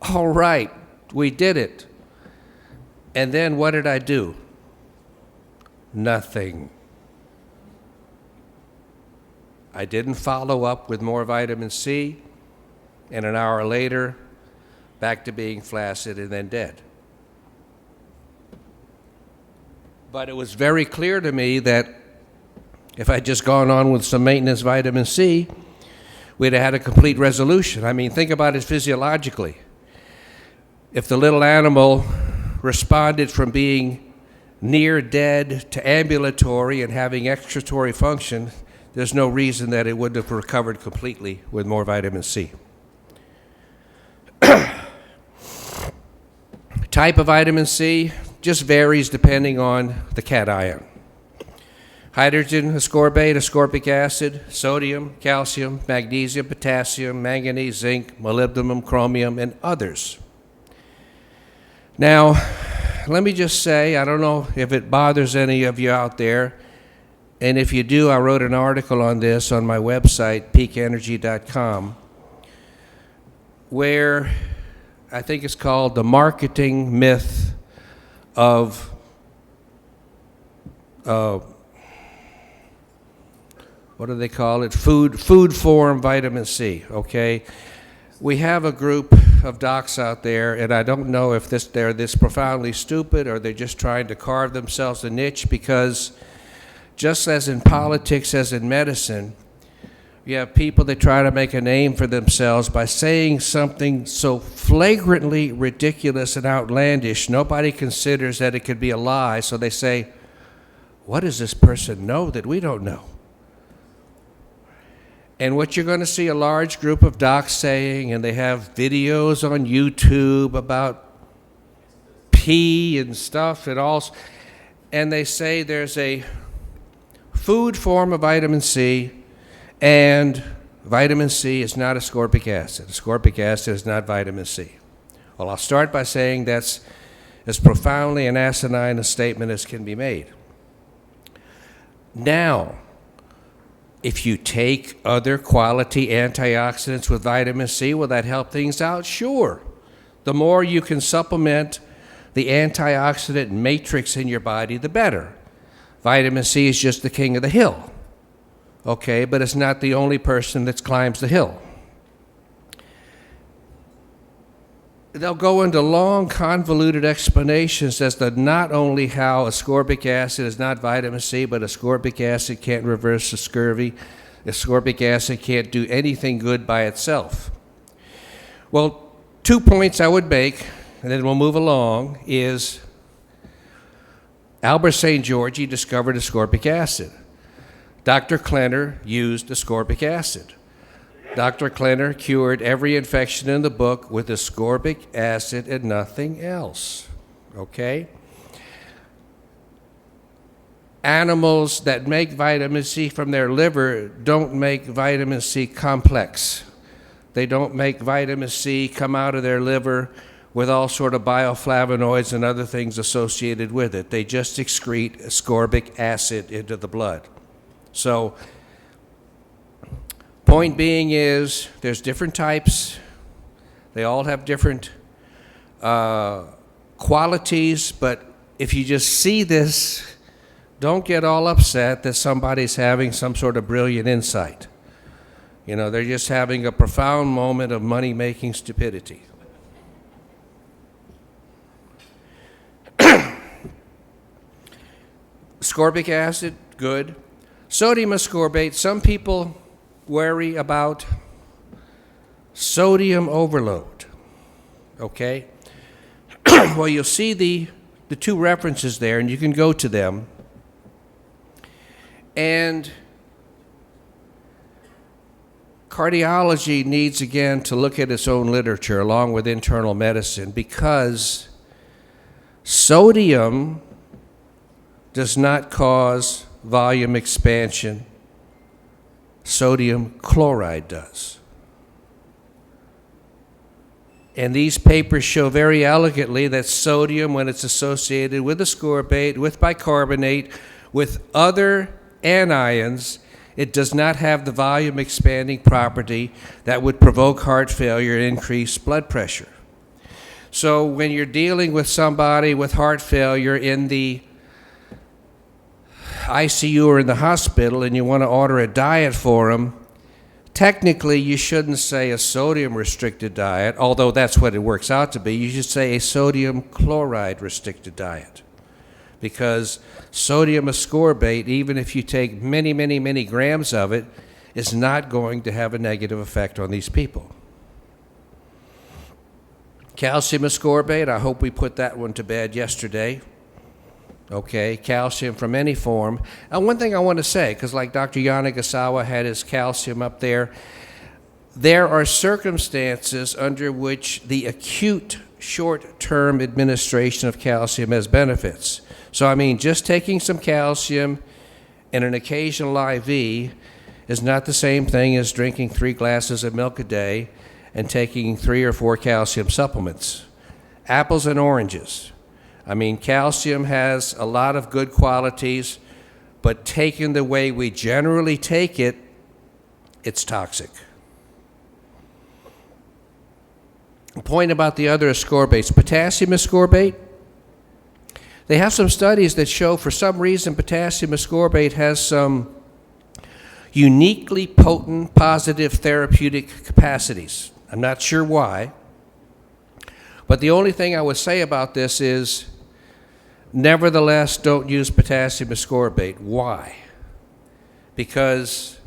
all right, we did it. And then what did I do? Nothing. I didn't follow up with more vitamin C, and an hour later, back to being flaccid and then dead. But it was very clear to me that if I'd just gone on with some maintenance vitamin C, we'd have had a complete resolution. I mean, think about it physiologically. If the little animal responded from being near dead to ambulatory and having excretory function, there's no reason that it wouldn't have recovered completely with more vitamin C. Type of vitamin C just varies depending on the cation. Hydrogen ascorbate, ascorbic acid, sodium, calcium, magnesium, potassium, manganese, zinc, molybdenum, chromium, and others. Now, let me just say, I don't know if it bothers any of you out there, and if you do, I wrote an article on this on my website, peakenergy.com, where I think it's called The Marketing Myth of what do they call it? Food form vitamin C, okay? We have a group of docs out there, and I don't know if they're this profoundly stupid or they're just trying to carve themselves a niche, because just as in politics as in medicine, you have people that try to make a name for themselves by saying something so flagrantly ridiculous and outlandish, nobody considers that it could be a lie, so they say, what does this person know that we don't know? And what you're going to see a large group of docs saying, and they have videos on YouTube about pee and stuff and all, and they say there's a food form of vitamin C and vitamin C is not ascorbic acid. Ascorbic acid is not vitamin C. Well, I'll start by saying that's as profoundly an asinine a statement as can be made. Now, if you take other quality antioxidants with vitamin C, will that help things out? Sure. The more you can supplement the antioxidant matrix in your body, the better. Vitamin C is just the king of the hill. Okay, but it's not the only person that climbs the hill. They'll go into long, convoluted explanations as to not only how ascorbic acid is not vitamin C, but ascorbic acid can't reverse the scurvy. Ascorbic acid can't do anything good by itself. Well, 2 points I would make, and then we'll move along, is Albert St. George discovered ascorbic acid. Dr. Klenner used ascorbic acid. Dr. Klenner cured every infection in the book with ascorbic acid and nothing else, okay? Animals that make vitamin C from their liver don't make vitamin C complex. They don't make vitamin C come out of their liver with all sort of bioflavonoids and other things associated with it. They just excrete ascorbic acid into the blood. So, point being is, there's different types. They all have different qualities, but if you just see this, don't get all upset that somebody's having some sort of brilliant insight. You know, they're just having a profound moment of money-making stupidity. Ascorbic acid, good. Sodium ascorbate, some people worry about sodium overload, okay? Well, you'll see the 2 references there, and you can go to them. And cardiology needs, again, to look at its own literature along with internal medicine, because sodium does not cause volume expansion. Sodium chloride does. And these papers show very elegantly that sodium, when it's associated with ascorbate, with bicarbonate, with other anions, it does not have the volume expanding property that would provoke heart failure and increase blood pressure. So when you're dealing with somebody with heart failure in the ICU or in the hospital and you want to order a diet for them, technically you shouldn't say a sodium-restricted diet, although that's what it works out to be. You should say a sodium chloride-restricted diet, because sodium ascorbate, even if you take many, many, many grams of it, is not going to have a negative effect on these people. Calcium ascorbate, I hope we put that one to bed yesterday. Okay, calcium from any form. And one thing I want to say, because like Dr. Yanagasawa had his calcium up there, there are circumstances under which the acute short-term administration of calcium has benefits. So, I mean, just taking some calcium and an occasional IV is not the same thing as drinking 3 glasses of milk a day and taking 3 or 4 calcium supplements. Apples and oranges. I mean, calcium has a lot of good qualities, but taken the way we generally take it, it's toxic. A point about the other ascorbates. Potassium ascorbate, they have some studies that show for some reason potassium ascorbate has some uniquely potent positive therapeutic capacities. I'm not sure why, but the only thing I would say about this is, nevertheless, don't use potassium ascorbate. Why? Because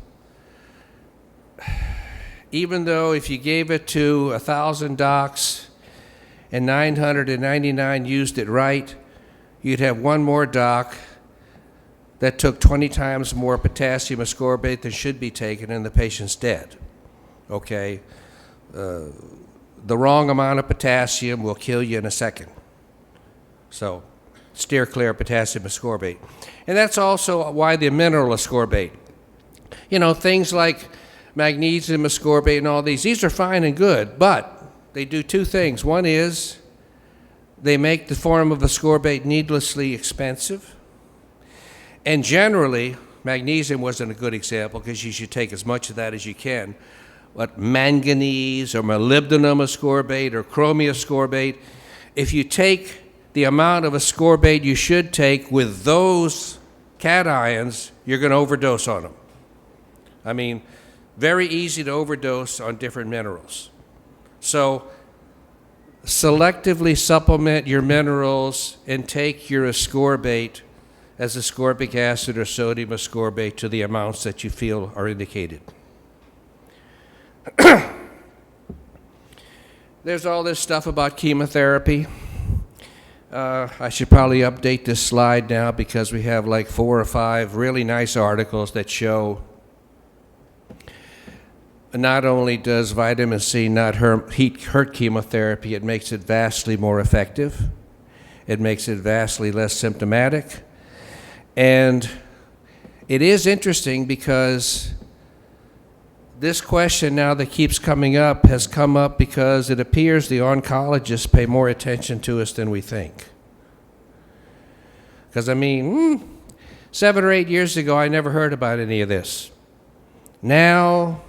even though if you gave it to 1,000 docs and 999 used it right, you'd have one more doc that took 20 times more potassium ascorbate than should be taken, and the patient's dead. Okay? The wrong amount of potassium will kill you in a second. So, steer clear of potassium ascorbate. And that's also why the mineral ascorbate. You know, things like magnesium ascorbate and all these are fine and good, but they do two things. One is they make the form of ascorbate needlessly expensive. And generally, magnesium wasn't a good example because you should take as much of that as you can. But manganese or molybdenum ascorbate or chromium ascorbate, if you take the amount of ascorbate you should take with those cations, you're going to overdose on them. I mean, very easy to overdose on different minerals. So selectively supplement your minerals and take your ascorbate as ascorbic acid or sodium ascorbate to the amounts that you feel are indicated. There's all this stuff about chemotherapy. I should probably update this slide now because we have like 4 or 5 really nice articles that show not only does vitamin C not hurt chemotherapy, it makes it vastly more effective. It makes it vastly less symptomatic. And it is interesting because this question now that keeps coming up has come up because it appears the oncologists pay more attention to us than we think. Because, I mean, 7 or 8 years ago, I never heard about any of this. Now,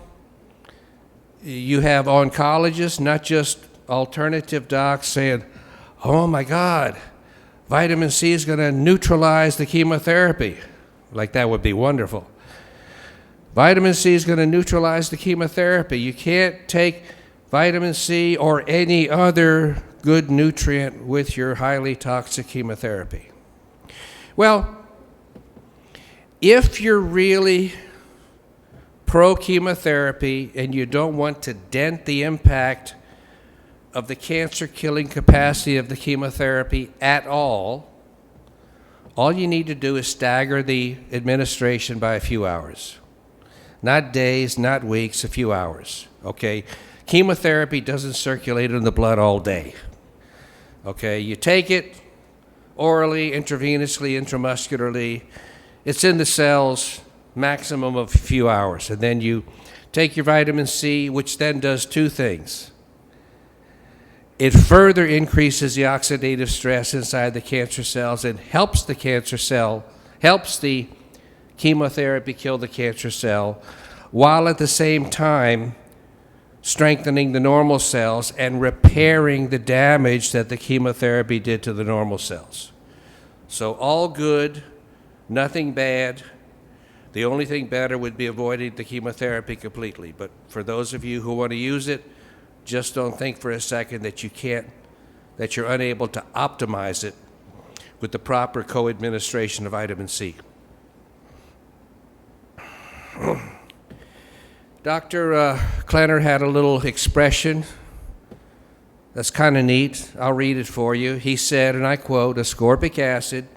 you have oncologists, not just alternative docs, saying, oh my God, vitamin C is going to neutralize the chemotherapy. Like that would be wonderful. Vitamin C is going to neutralize the chemotherapy. You can't take vitamin C or any other good nutrient with your highly toxic chemotherapy. Well, if you're really pro-chemotherapy and you don't want to dent the impact of the cancer-killing capacity of the chemotherapy at all you need to do is stagger the administration by a few hours. Not days, not weeks, a few hours, okay? Chemotherapy doesn't circulate in the blood all day, okay? You take it orally, intravenously, intramuscularly. It's in the cells, maximum of a few hours. And then you take your vitamin C, which then does two things. It further increases the oxidative stress inside the cancer cells and helps the cancer cell, helps the chemotherapy kill the cancer cell, while at the same time strengthening the normal cells and repairing the damage that the chemotherapy did to the normal cells. So all good, nothing bad. The only thing better would be avoiding the chemotherapy completely. But for those of you who want to use it, just don't think for a second that you're unable to optimize it with the proper co-administration of vitamin C. Dr. Klenner had a little expression that's kind of neat. I'll read it for you. He said, and I quote, "Ascorbic acid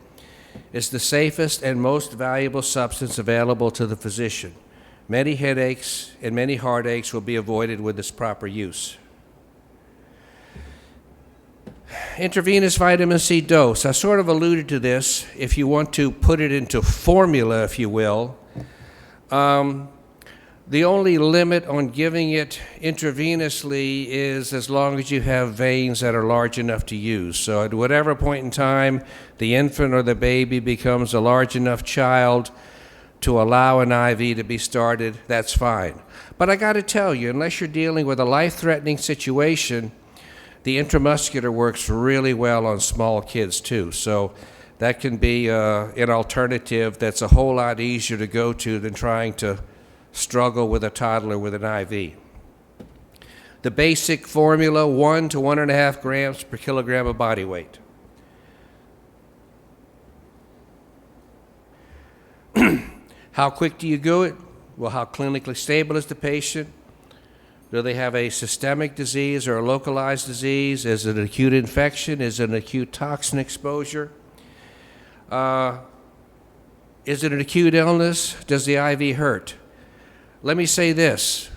is the safest and most valuable substance available to the physician. Many headaches and many heartaches will be avoided with its proper use." Intravenous vitamin C dose. I sort of alluded to this. If you want to put it into formula, if you will, the only limit on giving it intravenously is as long as you have veins that are large enough to use. So at whatever point in time the infant or the baby becomes a large enough child to allow an IV to be started, that's fine. But I got to tell you, unless you're dealing with a life-threatening situation, the intramuscular works really well on small kids too. So that can be an alternative that's a whole lot easier to go to than trying to struggle with a toddler with an IV. The basic formula, 1 to 1.5 grams per kilogram of body weight. How quick do you do it? Well, how clinically stable is the patient? Do they have a systemic disease or a localized disease? Is it an acute infection? Is it an acute toxin exposure? Is it an acute illness? Does the IV hurt? Let me say this.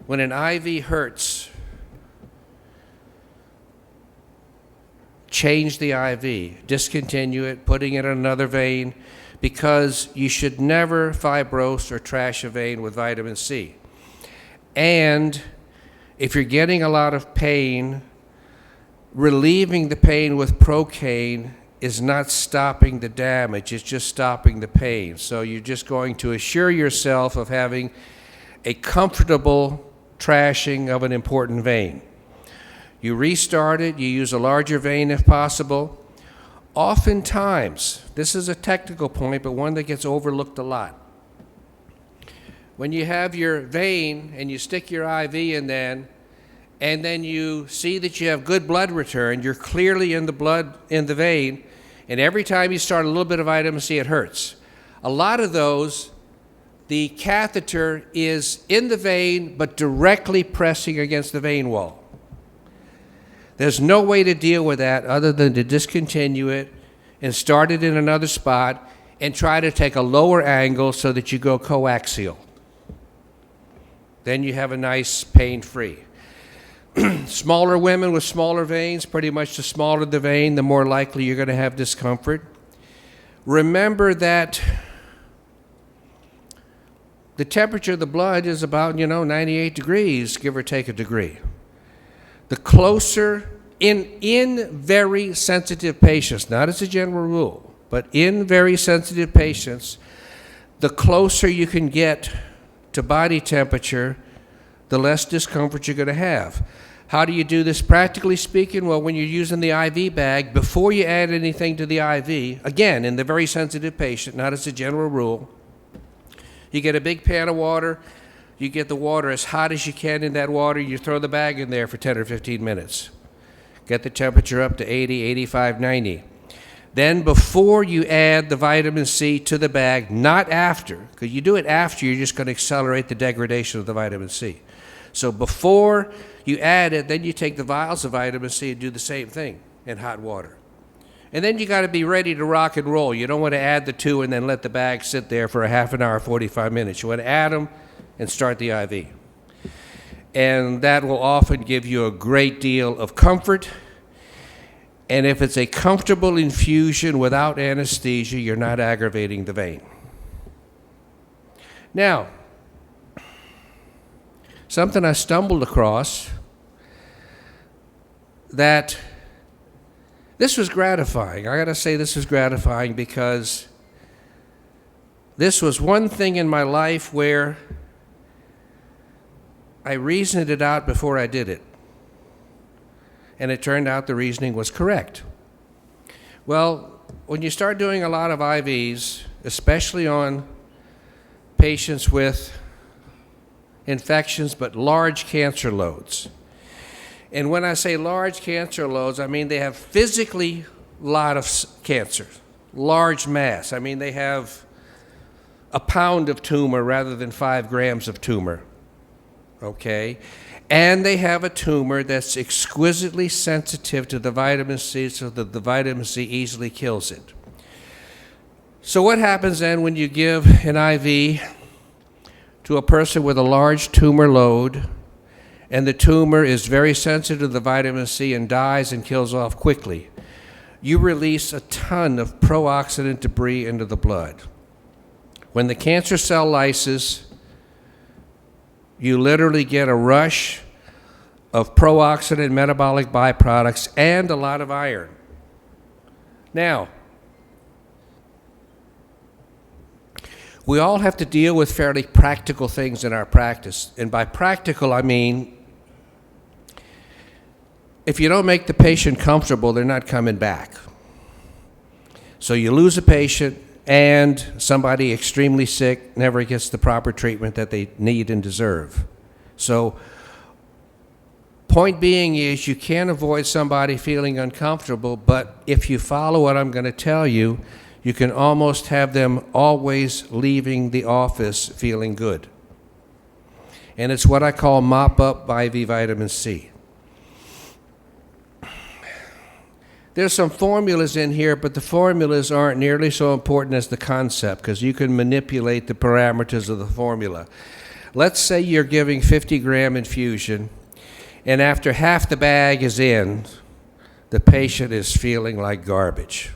When an IV hurts, change the IV, discontinue it, putting it in another vein, because you should never fibrose or trash a vein with vitamin C. And if you're getting a lot of pain, relieving the pain with Procaine is not stopping the damage, it's just stopping the pain. So you're just going to assure yourself of having a comfortable trashing of an important vein. You restart it, you use a larger vein if possible. Oftentimes, this is a technical point, but one that gets overlooked a lot. When you have your vein and you stick your IV in then, and then you see that you have good blood return, you're clearly in the blood in the vein, and every time you start a little bit of vitamin C, it hurts. A lot of those, the catheter is in the vein, but directly pressing against the vein wall. There's no way to deal with that other than to discontinue it and start it in another spot and try to take a lower angle so that you go coaxial. Then you have a nice pain-free. Smaller women with smaller veins, pretty much the smaller the vein, the more likely you're going to have discomfort. Remember that the temperature of the blood is about, 98 degrees, give or take a degree. The closer, in very sensitive patients, not as a general rule, but in very sensitive patients, the closer you can get to body temperature, the less discomfort you're going to have. How do you do this practically speaking? Well, when you're using the IV bag, before you add anything to the IV, again, in the very sensitive patient, not as a general rule, you get a big pan of water, you get the water as hot as you can in that water, you throw the bag in there for 10 or 15 minutes. Get the temperature up to 80, 85, 90. Then before you add the vitamin C to the bag, not after, because you do it after, you're just going to accelerate the degradation of the vitamin C. So before you add it, then you take the vials of vitamin C and do the same thing in hot water. And then you got to be ready to rock and roll. You don't want to add the two and then let the bag sit there for a half an hour, 45 minutes. You want to add them and start the IV. And that will often give you a great deal of comfort. And if it's a comfortable infusion without anesthesia, you're not aggravating the vein. Now, something I stumbled across that this was gratifying. I got to say this was gratifying because this was one thing in my life where I reasoned it out before I did it. And it turned out the reasoning was correct. Well, when you start doing a lot of IVs, especially on patients with infections but large cancer loads, and when I say large cancer loads, I mean they have physically a lot of cancer, large mass. I mean they have a pound of tumor rather than 5 grams of tumor, okay? And they have a tumor that's exquisitely sensitive to the vitamin C so that the vitamin C easily kills it. So what happens then when you give an IV to a person with a large tumor load and the tumor is very sensitive to the vitamin C and dies and kills off quickly? You release a ton of pro-oxidant debris into the blood. When the cancer cell lyses, you literally get a rush of pro-oxidant metabolic byproducts and a lot of iron. Now, we all have to deal with fairly practical things in our practice. And by practical, I mean, if you don't make the patient comfortable, they're not coming back. So you lose a patient, and somebody extremely sick never gets the proper treatment that they need and deserve. So, point being is you can't avoid somebody feeling uncomfortable, but if you follow what I'm going to tell you, you can almost have them always leaving the office feeling good. And it's what I call mop-up IV vitamin C. There's some formulas in here, but the formulas aren't nearly so important as the concept because you can manipulate the parameters of the formula. Let's say you're giving 50-gram infusion, and after half the bag is in, the patient is feeling like garbage.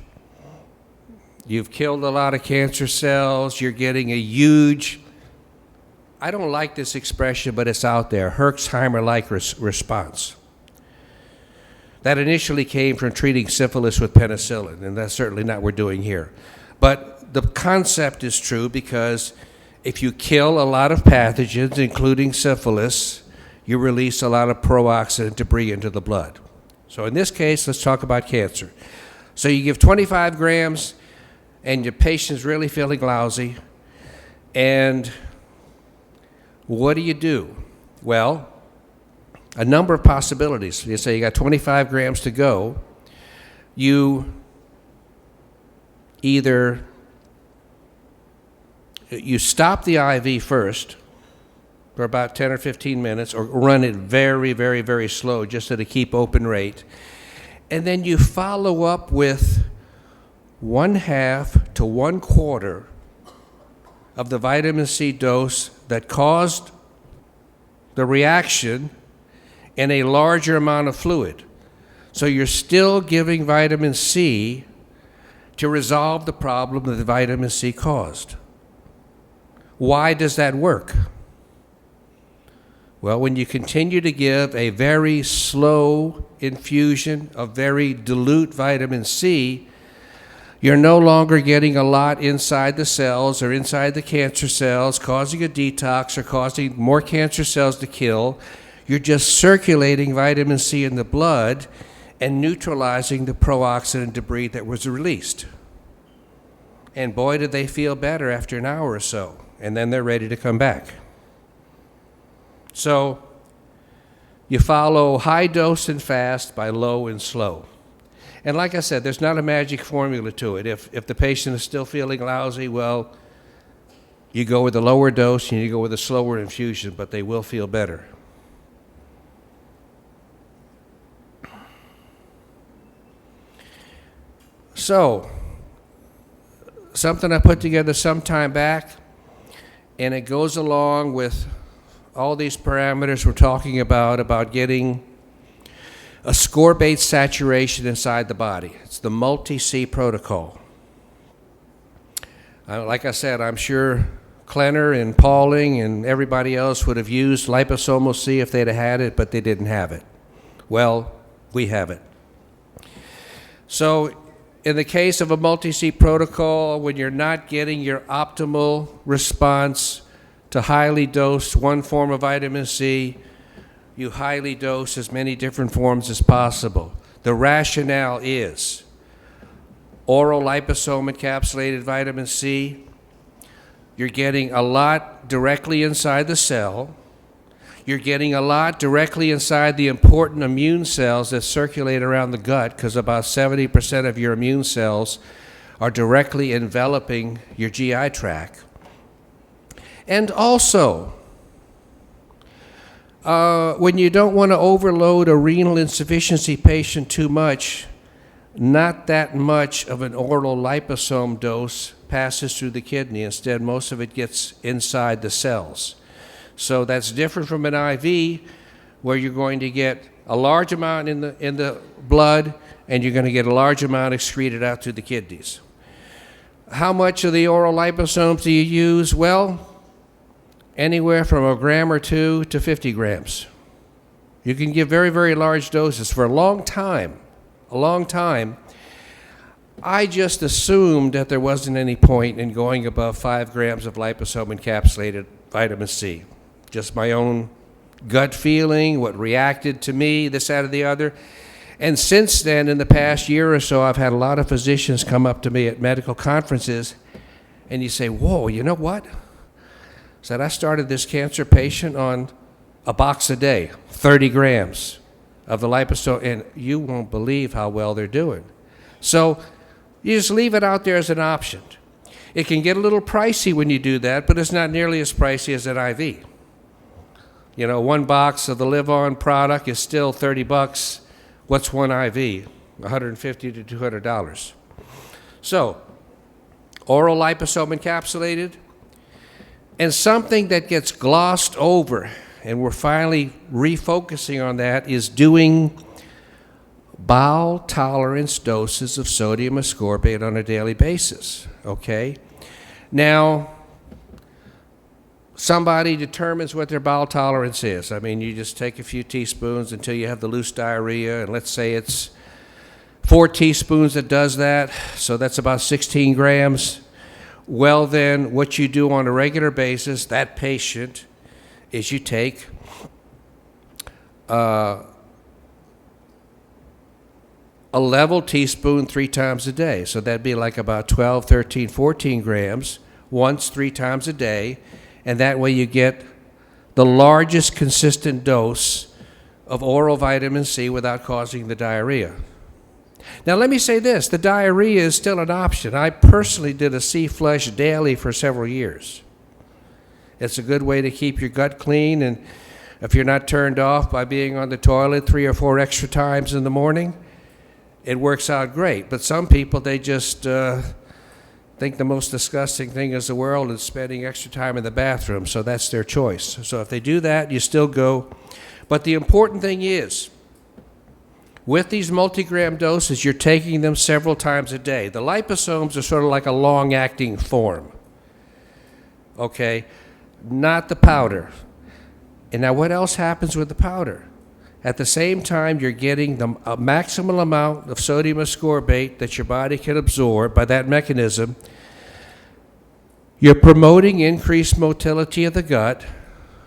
You've killed a lot of cancer cells, you're getting a huge I don't like this expression, but it's out there, Herxheimer-like response. That initially came from treating syphilis with penicillin, and that's certainly not what we're doing here. But the concept is true because if you kill a lot of pathogens, including syphilis, you release a lot of pro-oxidant debris into the blood. So in this case, let's talk about cancer. So you give 25 grams, and your patient's really feeling lousy, and what do? Well, a number of possibilities. You say you got 25 grams to go. You either stop the IV first for about 10 or 15 minutes, or run it very, very, very slow, just at a keep open rate. And then you follow up with 1/2 to 1/4 of the vitamin C dose that caused the reaction in a larger amount of fluid. So you're still giving vitamin C to resolve the problem that the vitamin C caused. Why does that work? Well, when you continue to give a very slow infusion of very dilute vitamin C, you're no longer getting a lot inside the cells or inside the cancer cells, causing a detox or causing more cancer cells to kill. You're just circulating vitamin C in the blood and neutralizing the pro-oxidant debris that was released. And boy, did they feel better after an hour or so. And then they're ready to come back. So you follow high dose and fast by low and slow. And like I said, there's not a magic formula to it. If the patient is still feeling lousy, well, you go with a lower dose and you go with a slower infusion, but they will feel better. So, something I put together some time back, and it goes along with all these parameters we're talking about getting ascorbate saturation inside the body. It's the multi-C protocol. Like I said, I'm sure Klenner and Pauling and everybody else would have used liposomal C if they'd have had it, but they didn't have it. Well, we have it. So in the case of a multi-C protocol, when you're not getting your optimal response to highly dosed one form of vitamin C, you highly dose as many different forms as possible. The rationale is oral liposome encapsulated vitamin C, you're getting a lot directly inside the cell. You're getting a lot directly inside the important immune cells that circulate around the gut, because about 70% of your immune cells are directly enveloping your GI tract. And also, when you don't want to overload a renal insufficiency patient too much, not that much of an oral liposome dose passes through the kidney. Instead, most of it gets inside the cells. So that's different from an IV, where you're going to get a large amount in the blood, and you're going to get a large amount excreted out to the kidneys. How much of the oral liposomes do you use? Well, anywhere from 1 gram or 2 to 50 grams. You can give very, very large doses for a long time. I just assumed that there wasn't any point in going above 5 grams of liposome encapsulated vitamin C. Just my own gut feeling, what reacted to me, this, that, or the other. And since then, in the past year or so, I've had a lot of physicians come up to me at medical conferences, and you say, whoa, you know what? Said, I started this cancer patient on a box a day, 30 grams of the liposome, and you won't believe how well they're doing. So you just leave it out there as an option. It can get a little pricey when you do that, but it's not nearly as pricey as an IV. You know, 1 box of the Live-On product is still $30. What's one IV? $150 to $200. So, oral liposome encapsulated, and something that gets glossed over, and we're finally refocusing on that, is doing bowel tolerance doses of sodium ascorbate on a daily basis, okay? Now, somebody determines what their bowel tolerance is. I mean, you just take a few teaspoons until you have the loose diarrhea, and let's say it's 4 teaspoons that does that, so that's about 16 grams. Well, then, what you do on a regular basis, that patient, is you take a level teaspoon 3 times a day. So that'd be like about 12, 13, 14 grams once 3 times a day. And that way you get the largest consistent dose of oral vitamin C without causing the diarrhea. Now let me say this, the diarrhea is still an option. I personally did a C flush daily for several years. It's a good way to keep your gut clean, and if you're not turned off by being on the toilet 3 or 4 extra times in the morning, it works out great. But some people, they just think the most disgusting thing in the world is spending extra time in the bathroom, so that's their choice. So if they do that, you still go. But the important thing is, with these multigram doses, you're taking them several times a day. The liposomes are sort of like a long-acting form, okay? Not the powder. And now what else happens with the powder? At the same time, you're getting the maximal amount of sodium ascorbate that your body can absorb by that mechanism. You're promoting increased motility of the gut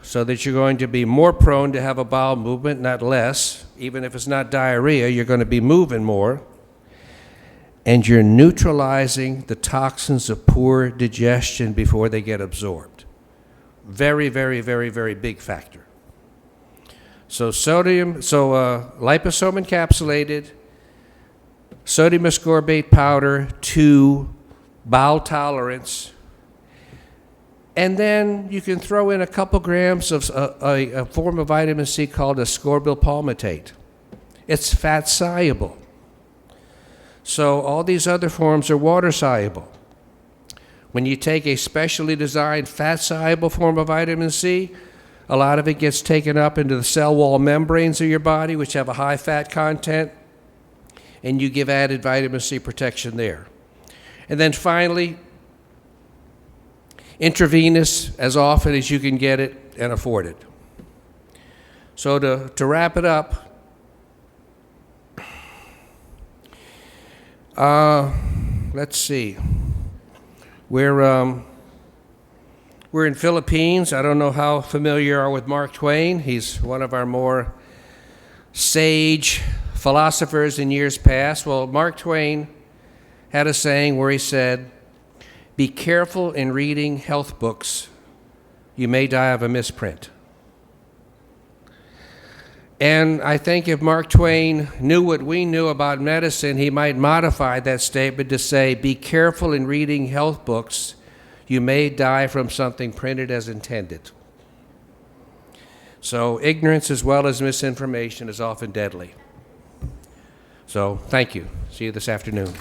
so that you're going to be more prone to have a bowel movement, not less. Even if it's not diarrhea, you're going to be moving more. And you're neutralizing the toxins of poor digestion before they get absorbed. Very, very, very, very big factor. So liposome encapsulated, sodium ascorbate powder to bowel tolerance, and then you can throw in a couple grams of a form of vitamin C called ascorbyl palmitate. It's fat soluble. So all these other forms are water soluble. When you take a specially designed fat soluble form of vitamin C, a lot of it gets taken up into the cell wall membranes of your body, which have a high fat content, and you give added vitamin C protection there. And then finally, intravenous as often as you can get it and afford it. So to wrap it up, let's see. We're in Philippines. I don't know how familiar you are with Mark Twain. He's one of our more sage philosophers in years past. Well, Mark Twain had a saying where he said, "Be careful in reading health books. You may die of a misprint." And I think if Mark Twain knew what we knew about medicine, he might modify that statement to say, "Be careful in reading health books. You may die from something printed as intended." So ignorance as well as misinformation is often deadly. So thank you. See you this afternoon.